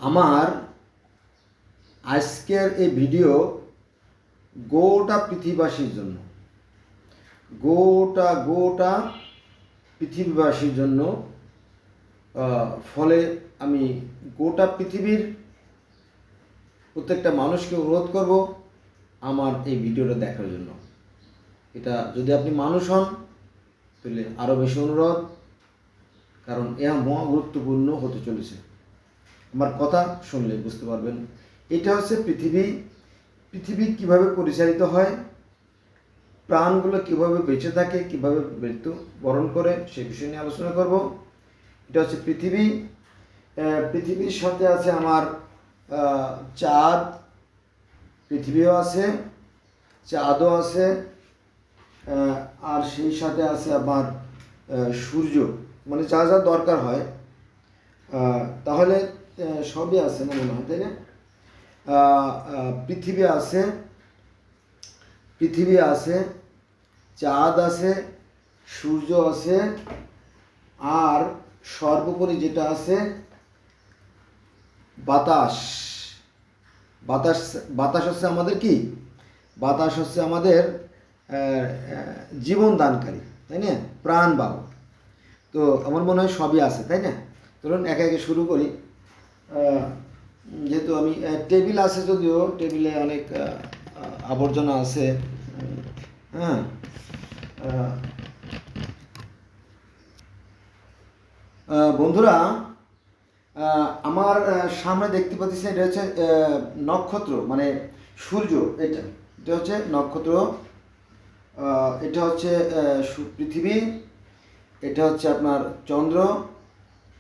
আমার আজকের এই ভিডিও গোটা পৃথিবীবাসীর জন্য, গোটা পৃথিবীবাসীর জন্য। ফলে আমি গোটা পৃথিবীর প্রত্যেকটা মানুষকে অনুরোধ করব আমার এই ভিডিওটা দেখার জন্য। এটা যদি আপনি মানুষ হন তাহলে আরও বেশি অনুরোধ, কারণ এটা মহা গুরুত্বপূর্ণ হতে চলেছে। আমার কথা শুনলে বুঝতে পারবেন। এটা হচ্ছে পৃথিবী কিভাবে পরিচালিত হয়, প্রাণগুলো কিভাবে বেঁচে থাকে, কিভাবে মৃত্যু বরণ করে, সে বিষয় নিয়ে আলোচনা করব। এটা হচ্ছে পৃথিবীর সাথে আছে আমার চাঁদ, পৃথিবীও আছে, চাঁদও আছে, আর সেই সাথে আছে আমার সূর্য, মানে যা যা দরকার হয় তাহলে সবই আছে না মনে হয়, তাই না? পৃথিবী আছে, চাঁদ আছে, সূর্য আছে, আর সর্বোপরি যেটা আছে বাতাস। বাতাস হচ্ছে আমাদের কি? বাতাস হচ্ছে আমাদের জীবন দানকারী, তাই না? প্রাণবাহু। তো আমার মনে হয় সবই আছে, তাই না? ধরুন একে একে শুরু করি। যেহেতু আমি টেবিল আছে, যদিও টেবিলে অনেক আবর্জনা আছে, হ্যাঁ। বন্ধুরা, আমার সামনে দেখতে পাচ্ছি এটা হচ্ছে নক্ষত্র, মানে সূর্য। এটা হচ্ছে নক্ষত্র, এটা হচ্ছে পৃথিবী, এটা হচ্ছে আপনার চন্দ্র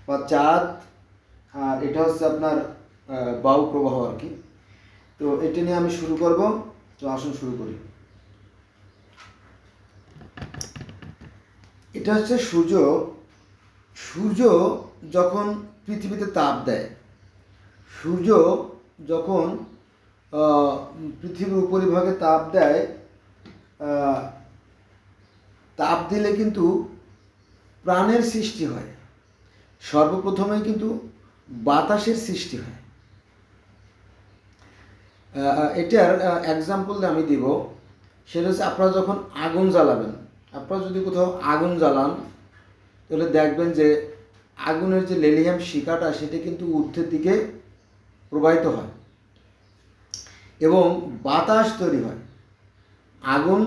বা চাঁদ, আর এটা হচ্ছে আপনার বায়ু প্রবাহ আর কি। তো এটা নিয়ে আমি শুরু করব। তো আসুন শুরু করি। এটা হচ্ছে সূর্য। সূর্য যখন পৃথিবীতে তাপ দেয়, সূর্য যখন পৃথিবীর উপরিভাগে তাপ দেয়, তাপ দিলে কিন্তু প্রাণের সৃষ্টি হয়। সর্বপ্রথমে কিন্তু বাতাসের সৃষ্টি হয়। এটার এক্সাম্পল আমি দিব। সেটা হচ্ছে আপনারা যখন আগুন জ্বালাবেন, আপনারা যদি কোথাও আগুন জ্বালান তাহলে দেখবেন যে আগুনের যে লেলিহাম শিখাটা সেটা কিন্তু ঊর্ধ্বের দিকে প্রবাহিত হয় এবং বাতাস তৈরি হয়। আগুন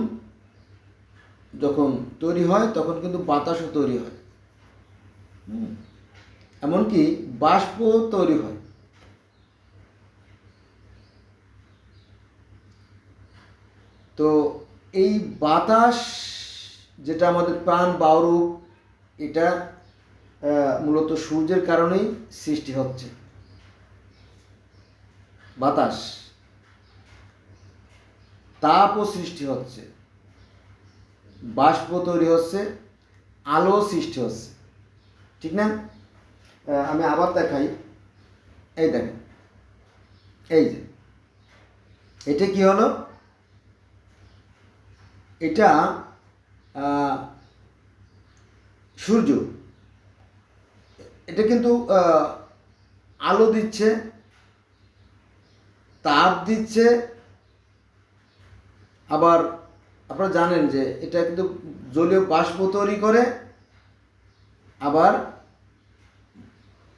যখন তৈরি হয় তখন কিন্তু বাতাসও তৈরি হয়, এমনকি বাষ্প তৈরি হয়। তো এই বাতাস যেটা আমাদের প্রাণ বায়ুরূপ, এটা মূলত সূর্যের কারণেই সৃষ্টি হচ্ছে। বাতাস, তাপও সৃষ্টি হচ্ছে, বাষ্প তৈরি হচ্ছে, আলো সৃষ্টি হচ্ছে, ঠিক না? আমি আবার দেখাই। এই দেখেন, এই যে এটা কি হলো? এটা সূর্য। এটা কিন্তু আলো দিচ্ছে, তাপ দিচ্ছে, আবার আপনারা জানেন যে এটা কিন্তু জলীয় বাষ্প তৈরি করে, আবার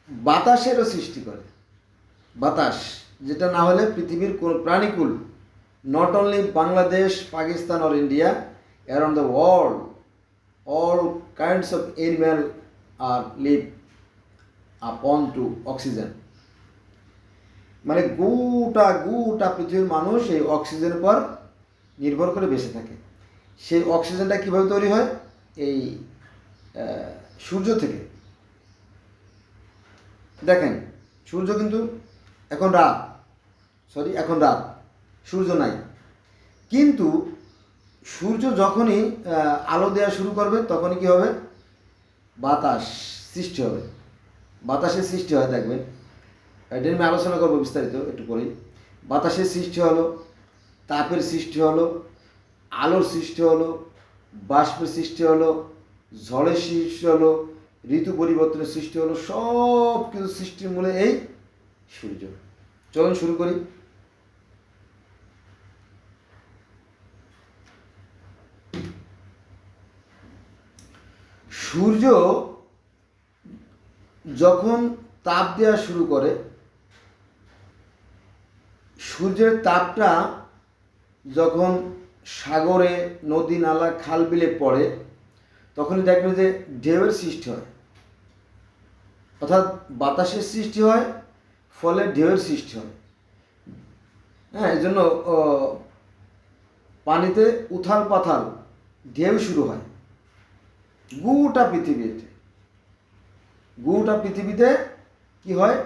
বাতাসেরও সৃষ্টি করে। বাতাস যেটা না হলে পৃথিবীর কোন প্রাণীকুল, not only Bangladesh, Pakistan or India, around the world, all kinds of animal are live upon to oxygen. মানে গোটা পৃথিবীর মানুষ এই অক্সিজেনের পর নির্ভর করে বেঁচে থাকে। সেই অক্সিজেনটা কীভাবে তৈরি হয়? এই সূর্য থেকে। দেখেন, সূর্য কিন্তু এখন রাত, সূর্য নাই। কিন্তু সূর্য যখনই আলো দেওয়া শুরু করবে তখনই কী হবে? বাতাস সৃষ্টি হবে। বাতাসের সৃষ্টি হয়, দেখবেন। এটা আমি আলোচনা করবো বিস্তারিত একটু পরেই। বাতাসের সৃষ্টি হলো, তাপের সৃষ্টি হলো, আলোর সৃষ্টি হলো, বাষ্পের সৃষ্টি হলো, ঝড়ের সৃষ্টি হলো, ঋতু পরিবর্তনের সৃষ্টি হলো। সব কিছু সৃষ্টির মূলে এই সূর্য। চলুন শুরু করি। সূর্য যখন তাপ দেওয়া শুরু করে, সূর্যের তাপটা যখন সাগরে, নদী, নালা, খাল, বিলে পড়ে, তখনই দেখবেন যে ঢেউয়ের সৃষ্টি হয়, অর্থাৎ বাতাসের সৃষ্টি হয়, ফলে ঢেউয়ের সৃষ্টি হয়। হ্যাঁ, এই জন্য পানিতে উথাল পাথাল ঢেউ শুরু হয় গোটা পৃথিবীতে কি হয়,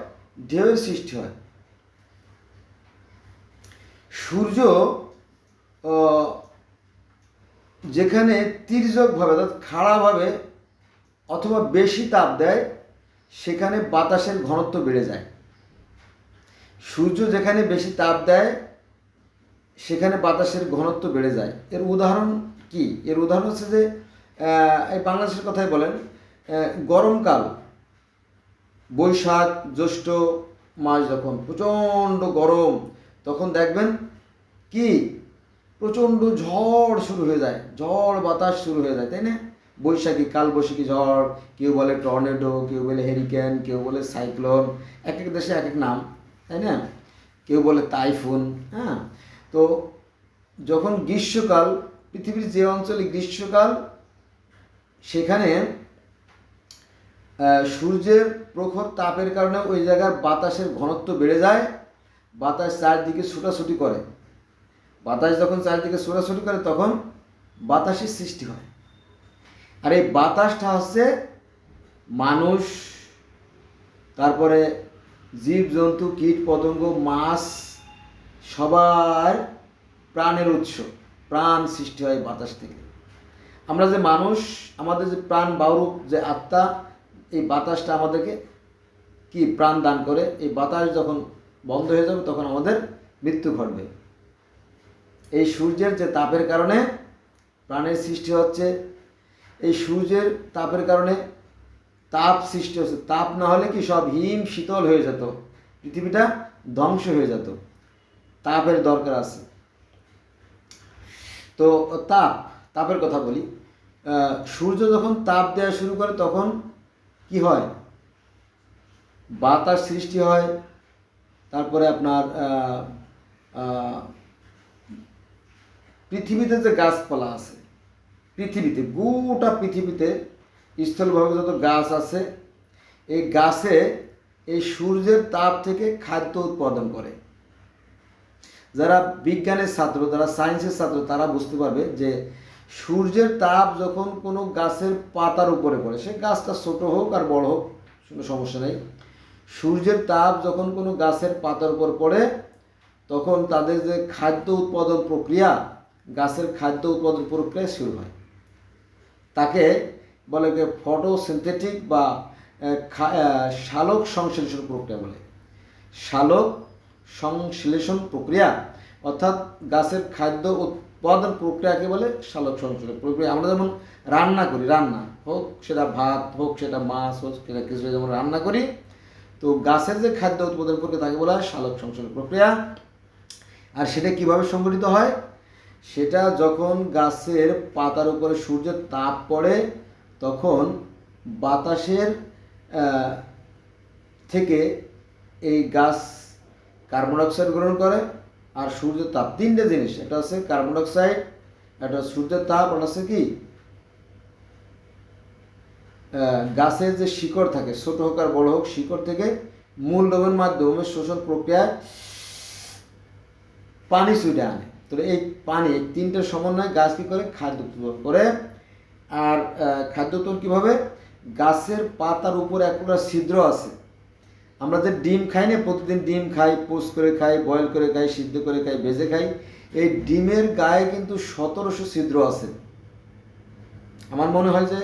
ঢেউয়ের সৃষ্টি হয়। সূর্য যেখানে তির্যকভাবে, অর্থাৎ খাড়াভাবে অথবা বেশি তাপ দেয়, সেখানে বাতাসের ঘনত্ব বেড়ে যায়। সূর্য যেখানে বেশি তাপ দেয়, সেখানে বাতাসের ঘনত্ব বেড়ে যায়। এর উদাহরণ কি? এর উদাহরণ হচ্ছে যে, এই বাংলাদেশের কথাই বলেন, গরমকাল, বৈশাখ জ্যৈষ্ঠ মাস যখন প্রচণ্ড গরম, তখন দেখবেন কি প্রচণ্ড ঝড় শুরু হয়ে যায়, ঝড় বাতাস শুরু হয়ে যায়, তাই না? বৈশাখী, কালবৈশাখী ঝড়, কেউ বলে টর্নেডো, কেউ বলে হেরিকেন, কেউ বলে সাইক্লোন, এক এক দেশে এক এক নাম, তাই না? কেউ বলে টাইফুন। হ্যাঁ, তো যখন গ্রীষ্মকাল, পৃথিবীর যে অঞ্চলে গ্রীষ্মকাল, সেখানে সূর্যের প্রখর তাপের কারণে ওই জায়গার বাতাসের ঘনত্ব বেড়ে যায়, বাতাস চারদিকে ছুটাছুটি করে। বাতাস যখন চারদিকে ছুটাছুটি করে, তখন বাতাসের সৃষ্টি হয়। আর এই বাতাসটা হচ্ছে মানুষ, তারপরে জীবজন্তু, কীট পতঙ্গ, মাছ, সবার প্রাণের উৎস। প্রাণ সৃষ্টি হয় বাতাস থেকে। আমরা যে মানুষ, আমাদের যে প্রাণ বায়ুরূপ যে আত্মা, এই বাতাসটা আমাদেরকে কি প্রাণ দান করে। এই বাতাস যখন বন্ধ হয়ে যাবে, তখন আমাদের মৃত্যু ঘটবে। এই সূর্যের যে তাপের কারণে প্রাণের সৃষ্টি হচ্ছে, এই সূর্যের তাপের কারণে তাপ সৃষ্টি হচ্ছে। তাপ না হলে কি সব হিম শীতল হয়ে যেত, পৃথিবীটা ধ্বংস হয়ে যেত। তাপের দরকার আছে। তো তাপের কথা বলি। সূর্য যখন তাপ দেওয়া শুরু করে, তখন কি হয়, বাতাস সৃষ্টি হয়। তারপরে আপনার পৃথিবীতে যে গাছপালা আছে, পৃথিবীতে, গোটা পৃথিবীতে স্থলভাবে যত গাছ আছে, এই গাছে এই সূর্যের তাপ থেকে খাদ্য উৎপাদন করে। যারা বিজ্ঞানের ছাত্র, যারা সায়েন্সের ছাত্র, তারা বুঝতে পারবে যে সূর্যের তাপ যখন কোনো গাছের পাতার উপরে পড়ে, সে গাছটা ছোট হোক আর বড় হোক, কোনো সমস্যা নেই, সূর্যের তাপ যখন কোনো গাছের পাতার উপর পড়ে, তখন তাদের যে খাদ্য উৎপাদন প্রক্রিয়া, গাছের খাদ্য উৎপাদন প্রক্রিয়া শুরু হয়। তাকে বলে যে ফটোসিনথেটিক বা সালোক সংশ্লেষণ প্রক্রিয়া বলে। সালোক সংশ্লেষণ প্রক্রিয়া, অর্থাৎ গাছের খাদ্য উৎপাদন প্রক্রিয়াকে বলে সালোক সংশ্লেষণ প্রক্রিয়া। আমরা যেমন রান্না করি, রান্না হোক সেটা ভাত, হোক সেটা মাছ, হোক সেটা কিছু, যেমন রান্না করি, তো গাছের যে খাদ্য উৎপাদন প্রক্রিয়া তাকে বলা হয় সালোক সংশ্লেষণ প্রক্রিয়া। আর সেটা কিভাবে সংঘটিত হয়? সেটা যখন গাছের পাতার উপরে সূর্যের তাপ পড়ে, তখন বাতাসের থেকে এই গাছ কার্বন ডাইঅক্সাইড গ্রহণ করে আর সূর্যের তাপ, তিনটে জিনিস, এটা হচ্ছে কার্বন ডাইঅক্সাইড, এটা সূর্যের তাপ, এটা হচ্ছে কি গাছের যে শিকড় থাকে, ছোট হোক আর বড় হোক, শিকড় থেকে মূল লোমের মাধ্যমে শোষণ প্রক্রিয়ায় পানি ছুটে আনে। তো এই পানি, তিনটের সমন্বয়ে গাছ কী করে, খাদ্য উৎপাদন করে। আর খাদ্য উৎপাদন কীভাবে? গাছের পাতার উপরে একটা ছিদ্র আছে। আমরা যে ডিম খাই না, প্রতিদিন ডিম খাই, পোস্ট করে খাই, বয়েল করে খাই, সিদ্ধ করে খাই, ভেজে খাই, এই ডিমের গায়ে কিন্তু 1700 ছিদ্র আছে। আমার মনে হয় যে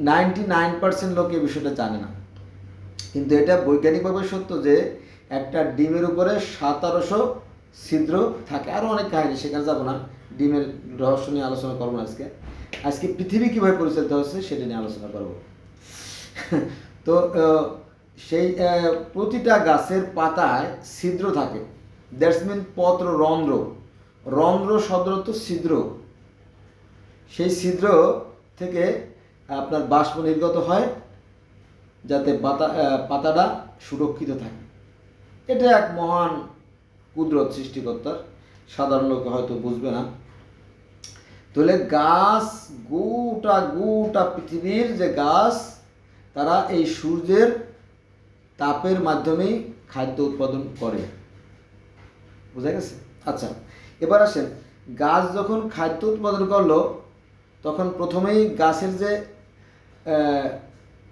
99% লোক এই বিষয়টা জানে না, কিন্তু এটা বৈজ্ঞানিকভাবে সত্য যে একটা ডিমের উপরে 1700 ছিদ্র থাকে। আরও অনেক কাহিনী, সেখানে যাবো না, ডিমের রহস্য নিয়ে আলোচনা করবো না আজকে পৃথিবী কীভাবে পরিচালিত হচ্ছে সেটা নিয়ে আলোচনা করব। তো সেই প্রতিটা গাছের পাতায় ছিদ্র থাকে, দ্যাটস মিন পত্র রন্ধ্র, রন্ধ্র শব্দ ছিদ্র, সেই ছিদ্র থেকে আপনার বাষ্প নির্গত হয় যাতে পাতাটা সুরক্ষিত থাকে। এটা এক মহান কুদরত সৃষ্টিকর্তার, সাধারণ লোকে হয়তো বুঝবে না। তাহলে গাছ, গোটা পৃথিবীর যে গাছ, তারা এই সূর্যের তাপের মাধ্যমেই খাদ্য উৎপাদন করে। বুঝা গেছে? আচ্ছা, এবার আসেন, গাছ যখন খাদ্য উৎপাদন করলো তখন প্রথমেই গাছের যে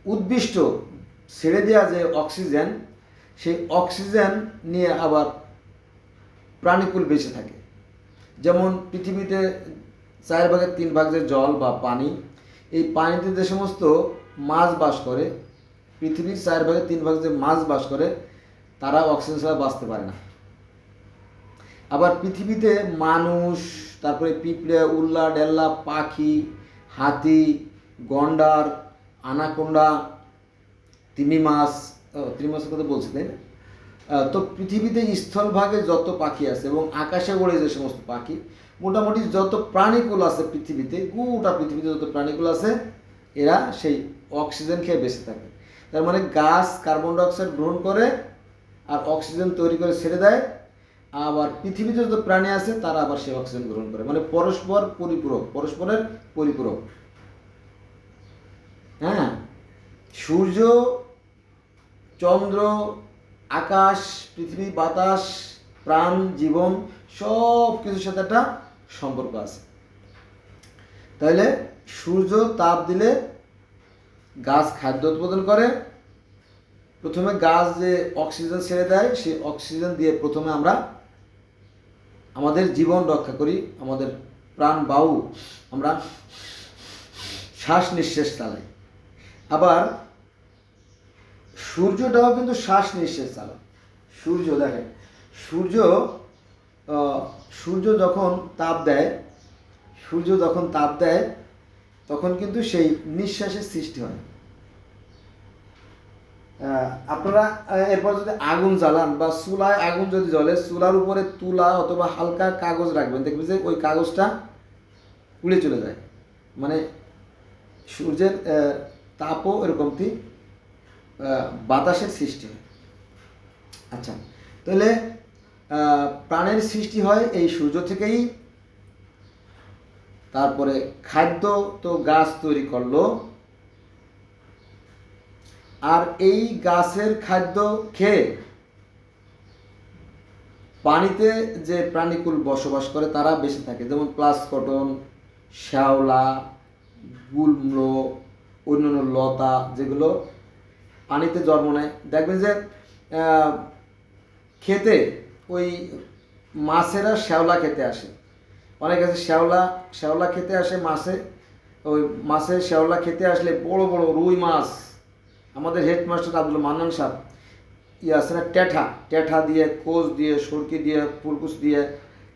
উদ্ভিষ্ট ছেড়ে দেওয়া যে অক্সিজেন, সেই অক্সিজেন নিয়ে আবার প্রাণীকুল বেঁচে থাকে। যেমন পৃথিবীতে 4/3 যে জল বা পানি, এই পানিতে যে সমস্ত মাছ বাস করে, পৃথিবীর 4/3 যে মাছ বাস করে, তারা অক্সিজেন ছাড়া বাঁচতে পারে না। আবার পৃথিবীতে মানুষ, তারপরে পিঁপড়ে, উল্লা ডেল্লা, পাখি, হাতি, গন্ডার, আনাকোন্ডা, তিমি মাছের কথা বলছি, তাই না? তো পৃথিবীতে স্থলভাগে যত পাখি আছে এবং আকাশে ওড়ে যে সমস্ত পাখি, মোটামুটি যত প্রাণীকুল আছে পৃথিবীতে, গোটা পৃথিবীতে যত প্রাণীকুল আছে, এরা সেই অক্সিজেন খেয়ে বেঁচে থাকে। তার মানে গাছ কার্বন ডাইঅক্সাইড গ্রহণ করে আর অক্সিজেন তৈরি করে ছেড়ে দেয়, আবার পৃথিবীতে যত প্রাণী আছে তারা আবার সেই অক্সিজেন গ্রহণ করে, মানে পরস্পরের পরিপূরক। হ্যাঁ, সূর্য, চন্দ্র, আকাশ, পৃথিবী, বাতাস, প্রাণ, জীবন, সব কিছুর সাথে একটা সম্পর্ক আছে। তাহলে সূর্য তাপ দিলে গাছ খাদ্য উৎপাদন করে। প্রথমে গাছ যে অক্সিজেন ছেড়ে দেয়, সেই অক্সিজেন দিয়ে প্রথমে আমরা আমাদের জীবন রক্ষা করি, আমাদের প্রাণ বায়ু আমরা শ্বাস নিঃশ্বাস চালাই। আবার সূর্যটাও কিন্তু শ্বাস নিঃশ্বাস চালায়। সূর্য দেখেন, সূর্য যখন তাপ দেয় তখন কিন্তু সেই নিঃশ্বাসের সৃষ্টি হয়। আপনারা এরপর যদি আগুন জ্বালান বা চুলায় আগুন যদি জ্বলে, চুলার উপরে তুলা অথবা হালকা কাগজ রাখবেন, দেখবেন যে ওই কাগজটা উড়ে চলে যায়। মানে সূর্যের তাপও এরকমটি বাতাসের সৃষ্টি হয়। আচ্ছা, তাহলে প্রাণের সৃষ্টি হয় এই সূর্য থেকেই। তারপরে খাদ্য তো গাছ তৈরি করলো, আর এই গাছের খাদ্য খেয়ে পানিতে যে প্রাণীকুল বসবাস করে তারা বেঁচে থাকে, যেমন প্লাসকটন, শ্যাওলা, গুল্ম, অন্যান্য লতা, যেগুলো পানিতে জন্ম নেয়। দেখবেন যে খেতে ওই মাছেরা শ্যাওলা খেতে আসে, অনেক আছে শ্যাওলা খেতে আসে মাছে। ওই মাছের শ্যাওলা খেতে আসলে বড় বড় রুই মাছ, আমাদের হেডমাস্টার আব্দুল মান্নান সাহেব আছে না, ট্যাঠা দিয়ে, কোচ দিয়ে, সরকি দিয়ে, ফুলকুচ দিয়ে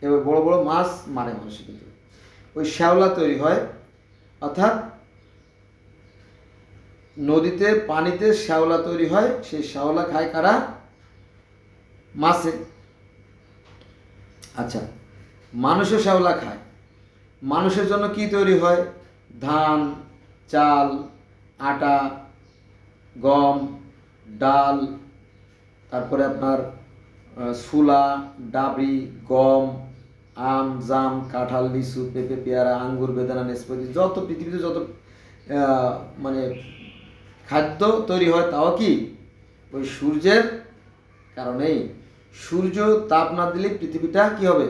এবার বড় বড় মাছ মারে মানুষ, কিন্তু ওই শ্যাওলা তৈরি হয়। অর্থাৎ নদীতে পানিতে শ্যাওলা তৈরি হয়, সেই শ্যাওলা খায় কারা? মাছে। আচ্ছা, মানুষও শ্যাওলা খায়। মানুষের জন্য কি তৈরি হয়? ধান, চাল, আটা, গম, ডাল, তারপরে আপনার ছোলা, ডাবরি, গম, আম, জাম, কাঁঠাল, লিচু, পেঁপে, পেয়ারা, আঙ্গুর, বেদানা, নাশপাতি, যত পৃথিবীতে যত মানে খাদ্য তৈরি হয়, তাও কি ওই সূর্যের কারণেই। সূর্য তাপ না দিলে পৃথিবীটা কি হবে?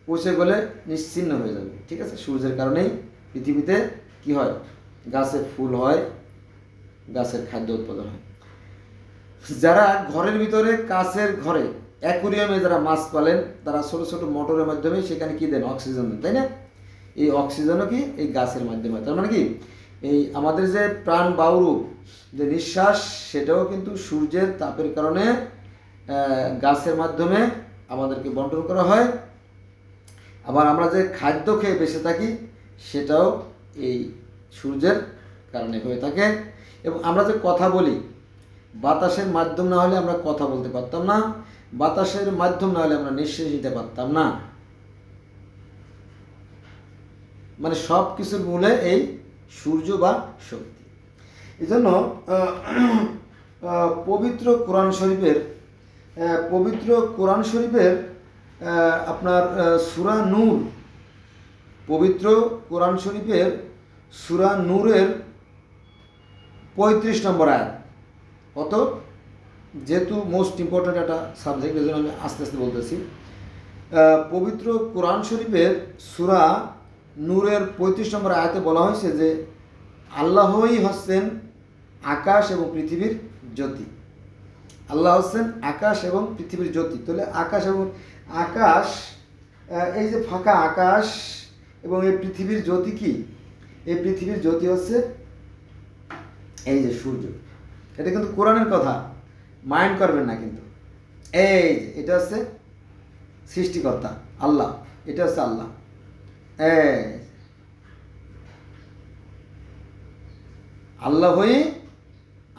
পচে গলে নিশ্চিহ্ন হয়ে যাবে। ঠিক আছে, সূর্যের কারণেই পৃথিবীতে কি হয়? গাছের ফুল হয়, গাছের খাদ্য উৎপাদন হয়। যারা ঘরের ভিতরে, কাছের ঘরে অ্যাকুরিয়ামে যারা মাছ পালেন, তারা ছোট ছোট মোটরের মাধ্যমে সেখানে কি দেন? অক্সিজেন দেন, তাই না? এই অক্সিজেনও কি এই গাছের মাধ্যমে। তার মানে কি এই আমাদের যে প্রাণ বায়ু, যে নিঃশ্বাস, সেটাও কিন্তু সূর্যের তাপের কারণে গাছের মাধ্যমে আমাদেরকে বন্টন করা হয়। আবার আমরা যে খাদ্য খেয়ে বেঁচে থাকি, সেটাও এই সূর্যের কারণে হয়ে থাকে। এবং আমরা যে কথা বলি, বাতাসের মাধ্যম না হলে আমরা কথা বলতে পারতাম না, বাতাসের মাধ্যম না হলে আমরা নিঃশ্বাস নিতে পারতাম না। মানে সব কিছুর মূলে এই সূর্য বা শক্তি। এই জন্য পবিত্র কোরআন শরীফের আপনার সূরা নূর, পবিত্র কোরআন শরীফের সূরা নূরের 35 নম্বর আয়াত। কত? যেহেতু মোস্ট ইম্পর্ট্যান্ট একটা সাবজেক্ট, এই জন্য আমি আস্তে আস্তে বলতেছি। পবিত্র কোরআন শরীফের সূরা নূরের 35 নম্বর আয়াতে বলা হয়েছে যে আল্লাহই হচ্ছেন আকাশ এবং পৃথিবীর জ্যোতি। আল্লাহ হচ্ছেন আকাশ এবং পৃথিবীর জ্যোতি। তাহলে আকাশ, এই যে ফাঁকা আকাশ এবং এই পৃথিবীর জ্যোতি কি? এই পৃথিবীর জ্যোতি হচ্ছে এই যে সূর্য। এটা কিন্তু কোরআনের কথা, মাইন্ড করবেন না কিন্তু। এই যে এটা হচ্ছে সৃষ্টিকর্তা আল্লাহ, এটা হচ্ছে আল্লাহ।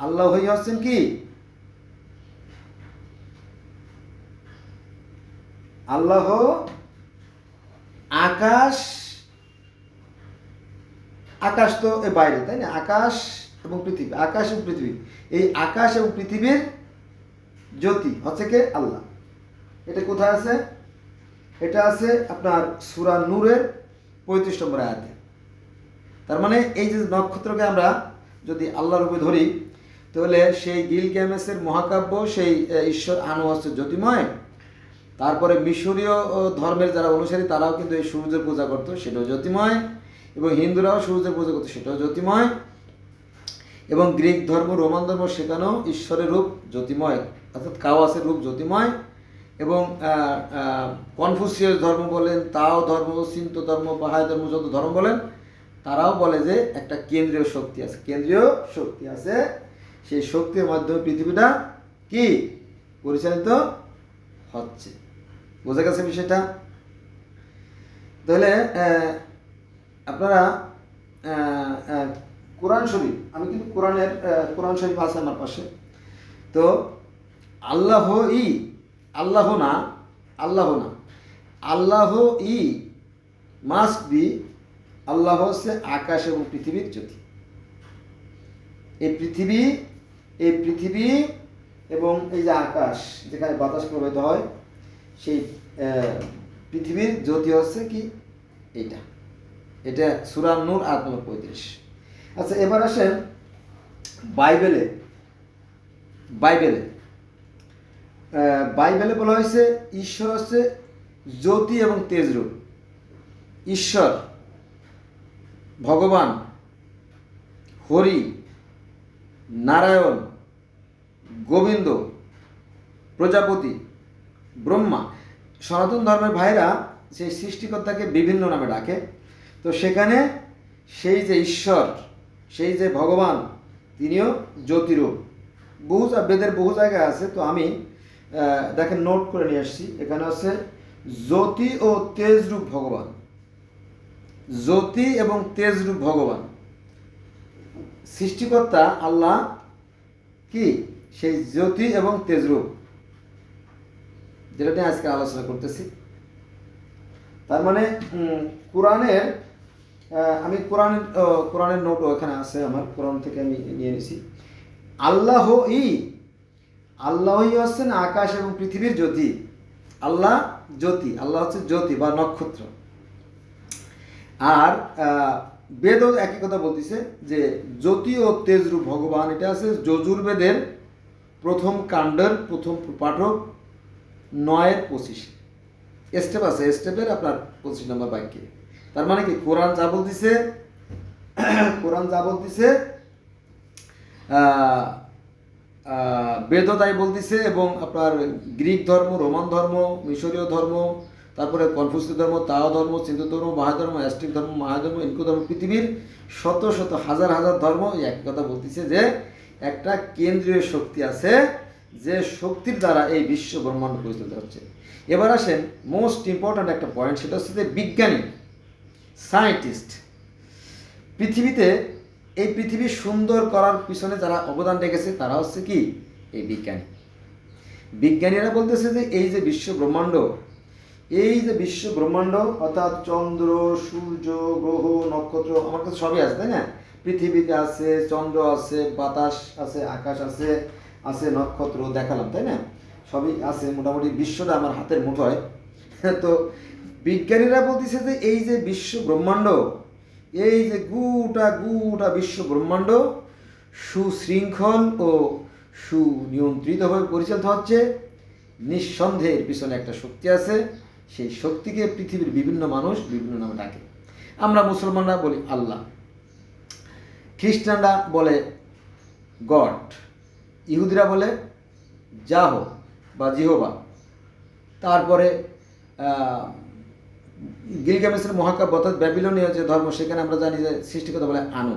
আল্লাহই হচ্ছেন কি? আল্লাহ আকাশ তো এর বাইরে, তাই না? আকাশ এবং পৃথিবী, এই আকাশ এবং পৃথিবীর জ্যোতি হচ্ছে কে? আল্লাহ। এটা কোথায় আছে? এটা আছে আপনার সূরা নূরের 35 নম্বর আয়াতে। তার মানে এই যে নক্ষত্রকে আমরা যদি আল্লাহর রূপে ধরি, তাহলে সেই গিলগামেশের মহাকাব্য, সেই ঈশ্বর আনু হচ্ছে জ্যোতিময়। তারপরে মিশরীয় ধর্মের যারা অনুসারী তারাও কিন্তু এই সূর্যের পূজা করতো, সেটাও জ্যোতিময়। এবং হিন্দুরাও সূর্যের পূজা করতো, সেটাও জ্যোতিময়। এবং গ্রিক ধর্ম, রোমান ধর্ম, সেখানেও ঈশ্বরের রূপ জ্যোতিময়, অর্থাৎ কাওয়াসের রূপ জ্যোতিময়। এবং কনফুসিয়াস ধর্ম বলেন, তাও ধর্ম, সিন্ত ধর্ম, বাহাই ধর্ম, যত ধর্ম বলেন, তারাও বলে যে একটা কেন্দ্রীয় শক্তি আছে, সেই শক্তির মাধ্যমে পৃথিবীটা কি পরিচালিত হচ্ছে। বোঝা গেছে বিষয়টা? তাহলে আপনারা কোরআন শরীফ, আমি কিন্তু কোরআন শরীফ আছে আমার পাশে। তো আল্লাহ মাস্ট বি, আল্লাহ হচ্ছে আকাশ এবং পৃথিবীর জ্যোতি। এই পৃথিবী এবং এই যে আকাশ, যেখানে বাতাস প্রবাহিত হয়, সেই পৃথিবীর জ্যোতি হচ্ছে কি? এটা সূরা নূর আয়াত নম্বর 35। আচ্ছা, এবার আসেন বাইবেলে বলা হয়েছে ঈশ্বর হচ্ছে জ্যোতি এবং তেজরূপ। ঈশ্বর, ভগবান, হরি, নারায়ণ, গোবিন্দ, প্রজাপতি, ব্রহ্মা। সনাতন ধর্মের ভাইরা সেই সৃষ্টিকর্তাকে বিভিন্ন নামে ডাকে। তো সেখানে সেই যে ঈশ্বর, সেই যে ভগবান, তিনিও জ্যোতিরূপ। বেদের বহু জায়গায় আছে। তো আমি দেখেন নোট করে নিয়ে আসছি। এখানে আছে জ্যোতি ও তেজরূপ ভগবান, জ্যোতি এবং তেজরূপ ভগবান। সৃষ্টিকর্তা আল্লাহ কি? সেই জ্যোতি এবং তেজরূপ, যেটা নিয়ে আজকে আলোচনা করতেছি। তার মানে আমি কোরআনের নোট ওখানে আছে আমার, কোরআন থেকে আমি নিয়ে নিয়েছি। আল্লাহই হচ্ছেন আকাশ এবং পৃথিবীর জ্যোতি। আল্লাহ জ্যোতি, আল্লাহ হচ্ছে জ্যোতি বা নক্ষত্র। আর বেদও একই কথা বলতেছে যে জ্যোতি ও তেজরূপ ভগবান। এটা আছে যজুর্বেদের প্রথম কাণ্ডের প্রথম পাঠক 9:25 স্টেপ আছে, স্টেপের আপনার 25 নম্বর বাক্যে। তার মানে কি? কোরআন যা বলতেছে বেদও তাই বলতেছে। এবং আপনার গ্রিক ধর্ম, রোমান ধর্ম, মিশরীয় ধর্ম, তারপরে কনফুসীয় ধর্ম, তাও ধর্ম, সিন্ধু ধর্ম, বাহাই ধর্ম, অ্যাস্টিক ধর্ম, মাহাই ধর্ম, ইনকু ধর্ম, পৃথিবীর শত শত হাজার হাজার ধর্ম এই এক কথা বলতেছে যে একটা কেন্দ্রীয় শক্তি আছে, যে শক্তির দ্বারা এই বিশ্ব ব্রহ্মাণ্ড পরিচালিত হচ্ছে। এবার আসেন মোস্ট ইম্পর্ট্যান্ট একটা পয়েন্ট, সেটা হচ্ছে যে বিজ্ঞানী, সায়েন্টিস্ট, এই পৃথিবী সুন্দর করার পিছনে যারা অবদান রেখেছে তারা হচ্ছে কি? এই বিজ্ঞানীরা বলতেছে যে এই যে বিশ্ব ব্রহ্মাণ্ড অর্থাৎ চন্দ্র, সূর্য, গ্রহ, নক্ষত্র, আমার কাছে সবই আছে, তাই না? পৃথিবীতে আছে, চন্দ্র আছে, বাতাস আছে, আকাশ আছে, আছে নক্ষত্র, দেখালাম, তাই না? সবই আছে, মোটামুটি বিশ্বটা আমার হাতের মুঠোয়। তো বিজ্ঞানীরা বলতেছে যে এই যে বিশ্ব ব্রহ্মাণ্ড, এই যে গোটা বিশ্ব ব্রহ্মাণ্ড সুশৃঙ্খল ও সুনিয়ন্ত্রিতভাবে পরিচালিত হচ্ছে। নিঃসন্দেহে এর পিছনে একটা শক্তি আছে, সেই শক্তিকে পৃথিবীর বিভিন্ন মানুষ বিভিন্ন নামে ডাকে। আমরা মুসলমানরা বলি আল্লাহ, খ্রিস্টানরা বলে গড, ইহুদিরা বলে যাহ বা জিহোবা, তারপরে গিলগামেশের মহাকাব্য অর্থাৎ ব্যাবিলনীয় যে ধর্ম, সেখানে আমরা জানি যে সৃষ্টিকর্তা বলে আনু।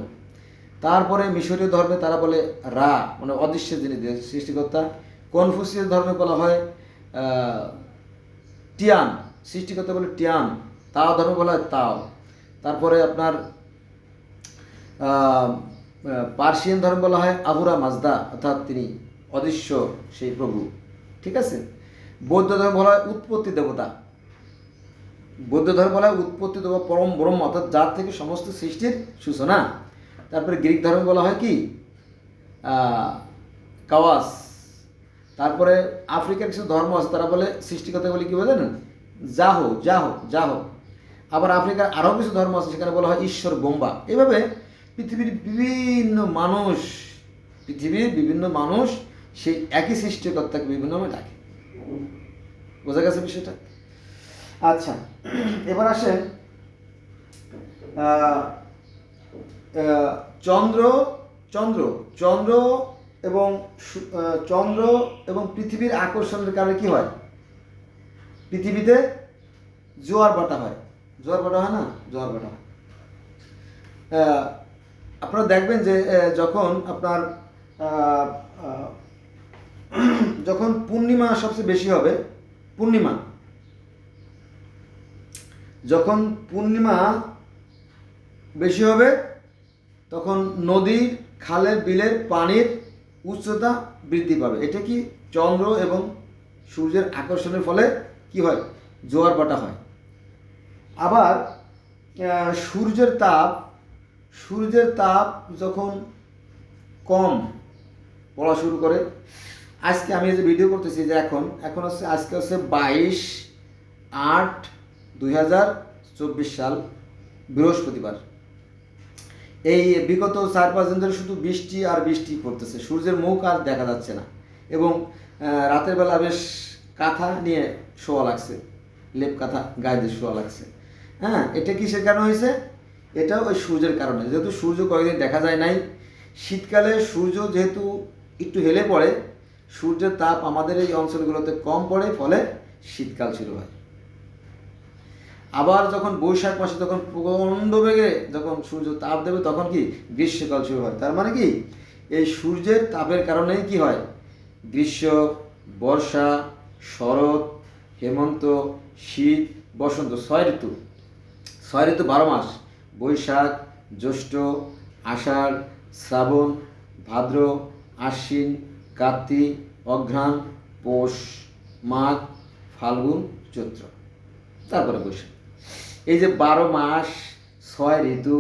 তারপরে মিশরীয় ধর্মে তারা বলে রা, মানে অদৃশ্য যিনি সৃষ্টিকর্তা। কনফুসিয়াস ধর্মে বলা হয় টিয়ান, সৃষ্টিকর্তা বলে টিয়ান। তাও ধর্ম বলা হয় তাও। তারপরে আপনার পার্সিয়ান ধর্ম বলা হয় আহুরা মাজদা, অর্থাৎ তিনি অদৃশ্য সেই প্রভু, ঠিক আছে। বৌদ্ধ ধর্ম বলা হয় উৎপত্তি দেবতা, পরম ব্রহ্ম, অর্থাৎ যার থেকে সমস্ত সৃষ্টির সূচনা। তারপরে গ্রিক ধর্ম বলা হয় কি কাওয়াস। তারপরে আফ্রিকার কিছু ধর্ম আছে, তারা বলে সৃষ্টিকর্তা বলে কি বলেন যাহ। আবার আফ্রিকার আরও কিছু ধর্ম আছে, সেখানে বলা হয় ঈশ্বর বোম্বা। এইভাবে পৃথিবীর বিভিন্ন মানুষ সেই একই সৃষ্টিকর্তাকে বিভিন্ন নামে ডাকে। বোঝা গেছে বিষয়টা? আচ্ছা, এবার আসেন চন্দ্র এবং পৃথিবীর আকর্ষণের কারণে কি হয়? পৃথিবীতে জোয়ার ভাটা হয় না? জোয়ার ভাটা হয়। আপনারা দেখবেন যে যখন আপনার যখন পূর্ণিমা সবচেয়ে বেশি হবে, যখন পূর্ণিমা বেশি হবে, তখন নদীর, খালের, বিলের পানির উচ্চতা বৃদ্ধি পাবে। এটা কি চন্দ্র এবং সূর্যের আকর্ষণের ফলে কি হয়? জোয়ার ভাটা হয়। আবার সূর্যের তাপ যখন কম পড়া শুরু করে, আজকে আমি যে ভিডিও করতেছি যে এখন হচ্ছে, আজকে হচ্ছে 22/8/2024 সাল, বৃহস্পতিবার। এই বিগত 4-5 দিন ধরে শুধু বৃষ্টি আর বৃষ্টি পড়তেছে, সূর্যের মুখ আর দেখা যাচ্ছে না। এবং রাতের বেলা বেশ কাঁথা নিয়ে শোয়া লাগছে, লেপ কাঁথা গায়ে দিয়ে শোয়া লাগছে। হ্যাঁ, এটা কিসের কারণে হয়েছে? এটাও ওই সূর্যের কারণে। যেহেতু সূর্য কয়েকদিন দেখা যায় নাই, শীতকালে সূর্য যেহেতু একটু হেলে পড়ে, সূর্যের তাপ আমাদের এই অঞ্চলগুলোতে কম পড়ে, ফলে শীতকাল শুরু হয়। আবার যখন বৈশাখ মাসে তখন প্রচণ্ড বেগে যখন সূর্য তাপ দেবে, তখন কি গ্রীষ্মকাল শুরু হয়। তার মানে কি এই সূর্যের তাপের কারণেই কি হয়? গ্রীষ্ম, বর্ষা, শরৎ, হেমন্ত, শীত, বসন্ত, 6 ঋতু 12 মাস। বৈশাখ, জ্যৈষ্ঠ, আষাঢ়, শ্রাবণ, ভাদ্র, আশ্বিন, কার্তিক, অঘ্রাণ, পৌষ, মাঘ, ফাল্গুন, চৈত্র, তারপরে বৈশাখ। এই যে 12 মাস, 6 ঋতু,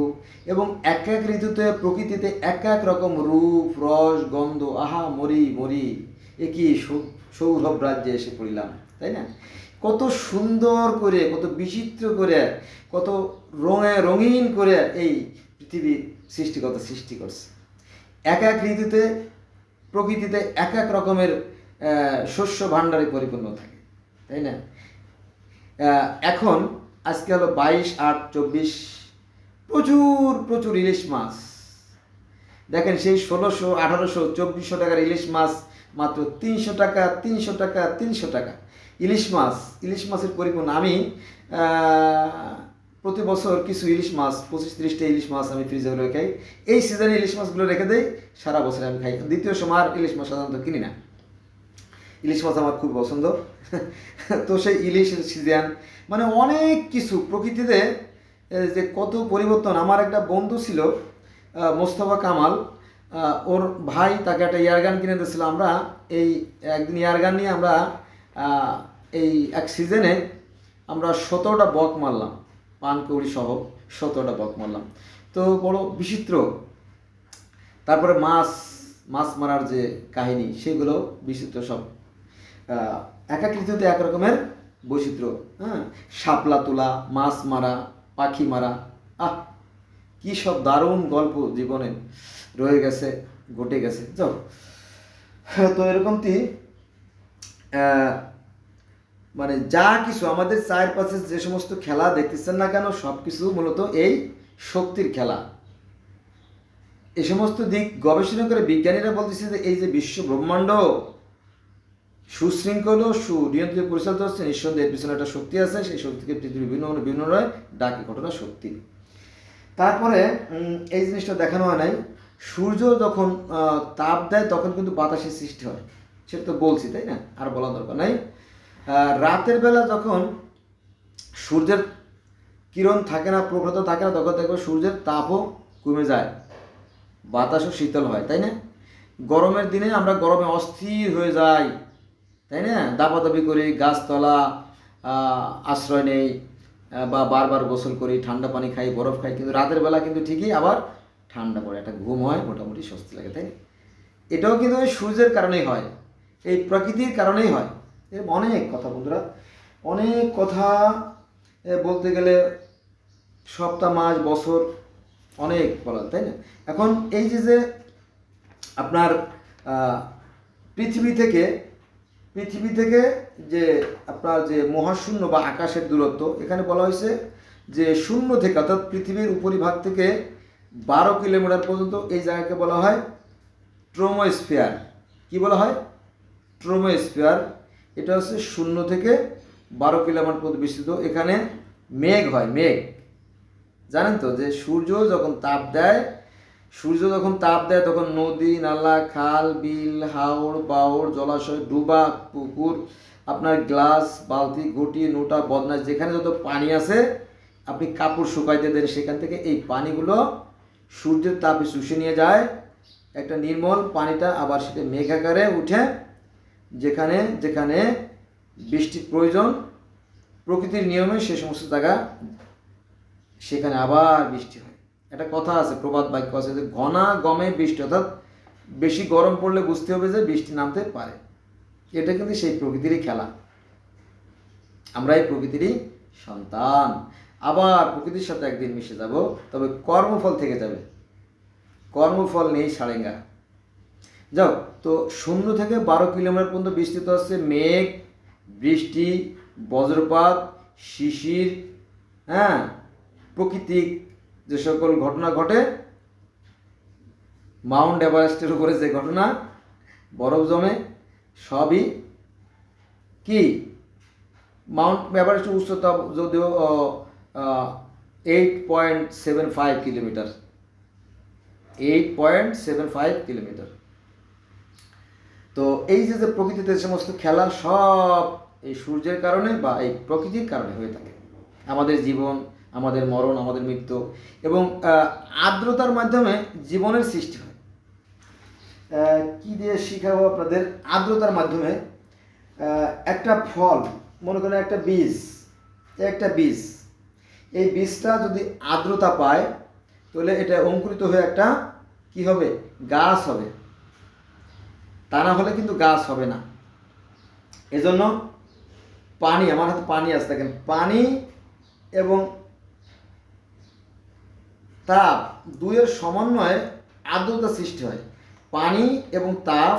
এবং এক ঋতুতে প্রকৃতিতে এক রকম রূপ, রস, গন্ধ, আহা মরি এ কি সৌরভ রাজ্যে এসে পড়িলাম, তাই না? কত সুন্দর করে, কত বিচিত্র করে, কত রঙিন করে এই পৃথিবী সৃষ্টিকর্তা সৃষ্টি করছে। এক ঋতুতে প্রকৃতিতে এক রকমের শস্য ভাণ্ডারে পরিপূর্ণ থাকে, তাই না? এখন আজকে হলো 22/8/24, প্রচুর ইলিশ মাছ। দেখেন, সেই 1600, 1800, 2400 টাকার ইলিশ মাছ মাত্র 300 টাকা। ইলিশ মাছের পরিপূর্ণ। আমি প্রতি বছর কিছু ইলিশ মাছ, 25-30টা ইলিশ মাছ আমি ফ্রিজে রেখে খাই। এই সিজনে ইলিশ মাছগুলো রেখে দেই, সারা বছর আমি খাই। দ্বিতীয় সময় আর ইলিশ মাছ সাধারণত কিনি না। ইলিশ মাছ আমার খুব পছন্দ। তো সেই ইলিশের সিজন, মানে অনেক কিছু প্রকৃতিতে যে কত পরিবর্তন। আমার একটা বন্ধু ছিল মোস্তফা কামাল, ওর ভাই তাকে একটা এয়ারগান কিনে দিয়েছিল। আমরা এই একদিন এয়ারগান নিয়ে আমরা এই এক সিজনে আমরা 17টা বক মারলাম, পানকৌড়ি সহ 17টা বক মারলাম। তো বড় বিচিত্র। তারপরে মাছ মারার যে কাহিনী সেগুলো বিচিত্র সব, এক এক ঋতুতে এক রকমের বৈচিত্র্য। হ্যাঁ, শাপলা তোলা, মাছ মারা, পাখি মারা, কী সব দারুণ গল্প জীবনে রয়ে গেছে, ঘটে গেছে। যাও, তো এরকমটি মানে যা কিছু আমাদের চারপাশে যে সমস্ত খেলা দেখতেছেন না কেন, সব কিছু মূলত এই শক্তির খেলা। এই সমস্ত দিক গবেষণা করে বিজ্ঞানীরা বলতেছে যে এই যে বিশ্ব ব্রহ্মাণ্ড সুশৃঙ্খল সুনিয়ন্ত্রিত পরিচালিত হচ্ছে, নিঃসন্দেহে এর পিছনে একটা শক্তি আছে। সেই শক্তিকে পৃথিবীর বিভিন্ন ডাকে ঘটনা শক্তি। তারপরে এই জিনিসটা দেখানো হয় নাই, সূর্য যখন তাপ দেয় তখন কিন্তু বাতাসের সৃষ্টি হয়, সেটা তো বলছি, তাই না? আর বলা দরকার নাই। রাতের বেলা যখন সূর্যের কিরণ থাকে না, প্রখরতা থাকে না, তখন দেখবে সূর্যের তাপও কমে যায়, বাতাসও শীতল হয়, তাই না? গরমের দিনে আমরা গরমে অস্থির হয়ে যাই, তাই না? দাপাদাপি করি, গাছতলা আশ্রয় নেই, বা বারবার গোসল করি, ঠান্ডা পানি খাই, বরফ খাই, কিন্তু রাতের বেলা কিন্তু ঠিকই আবার ঠান্ডা পড়ে, একটা ঘুম হয়, মোটামুটি স্বস্তি লাগে, তাই না? এটাও কিন্তু ওই সূর্যের কারণেই হয়, এই প্রকৃতির কারণেই হয়। এর অনেক কথা বন্ধুরা, অনেক কথা বলতে গেলে সপ্তাহ, মাস, বছর অনেক বলা, তাই না? এখন এই যে আপনার পৃথিবী থেকে যে আপনার যে মহাশূন্য বা আকাশের দূরত্ব, এখানে বলা হয়েছে যে শূন্য থেকে অর্থাৎ পৃথিবীর উপরিভাগ থেকে 12 কিলোমিটার পর্যন্ত এই জায়গাকে বলা হয় ট্রোমোস্ফিয়ার। কি বলা হয়? ট্রোমোস্ফিয়ার। এটা হচ্ছে 0 থেকে 12 কিলোমিটার পর্যন্ত বিস্তৃত। এখানে মেঘ হয়, মেঘ। জানেন তো যে সূর্য যখন তাপ দেয় তখন নদী, নালা, খাল, বিল, হাওড়, বাওড়, জলাশয়, ডুবা, পুকুর, আপনার গ্লাস, বালতি, ঘটি, নোটা, বদনা, যেখানে যত পানি আছে আপনি কাপড় শুকাইতে দেন, সেখান থেকে এই পানিগুলো সূর্যের তাপে শুষে নিয়ে যায় একটা নির্মল পানিটা, আবার সেটা মেঘাকারে উঠে যেখানে যেখানে বৃষ্টির প্রয়োজন প্রকৃতির নিয়মে সে সমস্ত জায়গা, সেখানে আবার বৃষ্টি হয়। একটা কথা আছে, প্রবাদ বাক্য আছে যে ঘনা গমে বৃষ্টি, অর্থাৎ বেশি গরম পড়লে বুঝতে হবে যে বৃষ্টি নামতে পারে। এটা কিন্তু সেই প্রকৃতিরই খেলা, আমরা এই প্রকৃতিরই সন্তান। আবার প্রকৃতির সাথে একদিন মিশে যাব, তবে কর্মফল থেকে যাবে, কর্মফল নেই সারেঙ্গা। যাও, তো 0 থেকে 12 কিলোমিটার পর্যন্ত বিস্তৃত হচ্ছে মেঘ, বৃষ্টি, বজ্রপাত, শিশির, হ্যাঁ, প্রাকৃতিক যে সকল ঘটনা ঘটে, মাউন্ট এভারেস্টের উপরে যে ঘটনা, বরফ জমে, সবই কি মাউন্ট এভারেস্টের উচ্চতা যদিও 8.75 কিলোমিটার, 8.75 কিলোমিটার। তো এই যে প্রকৃতিতে সমস্ত খেলা সব এই সূর্যের কারণে বা এই প্রকৃতির কারণে হয়ে থাকে। আমাদের জীবন, আমাদের মরণ, আমাদের মৃত্যু এবং আর্দ্রতার মাধ্যমে জীবনের সৃষ্টি হয়। কি দিয়ে শিখাবো আপনাদের? আর্দ্রতার মাধ্যমে একটা ফল, মনে করেন একটা বীজ, এই বীজটা যদি আর্দ্রতা পায় তাহলে এটা অঙ্কুরিত হয়ে একটা কি হবে? গাছ হবে। তা না হলে কিন্তু গাছ হবে না। এজন্য পানি, আমার হাতে পানি আছে দেখেন, পানি এবং তাপ দুইয়ের সমন্বয়ে আর্দ্রতা সৃষ্টি হয়। পানি এবং তাপ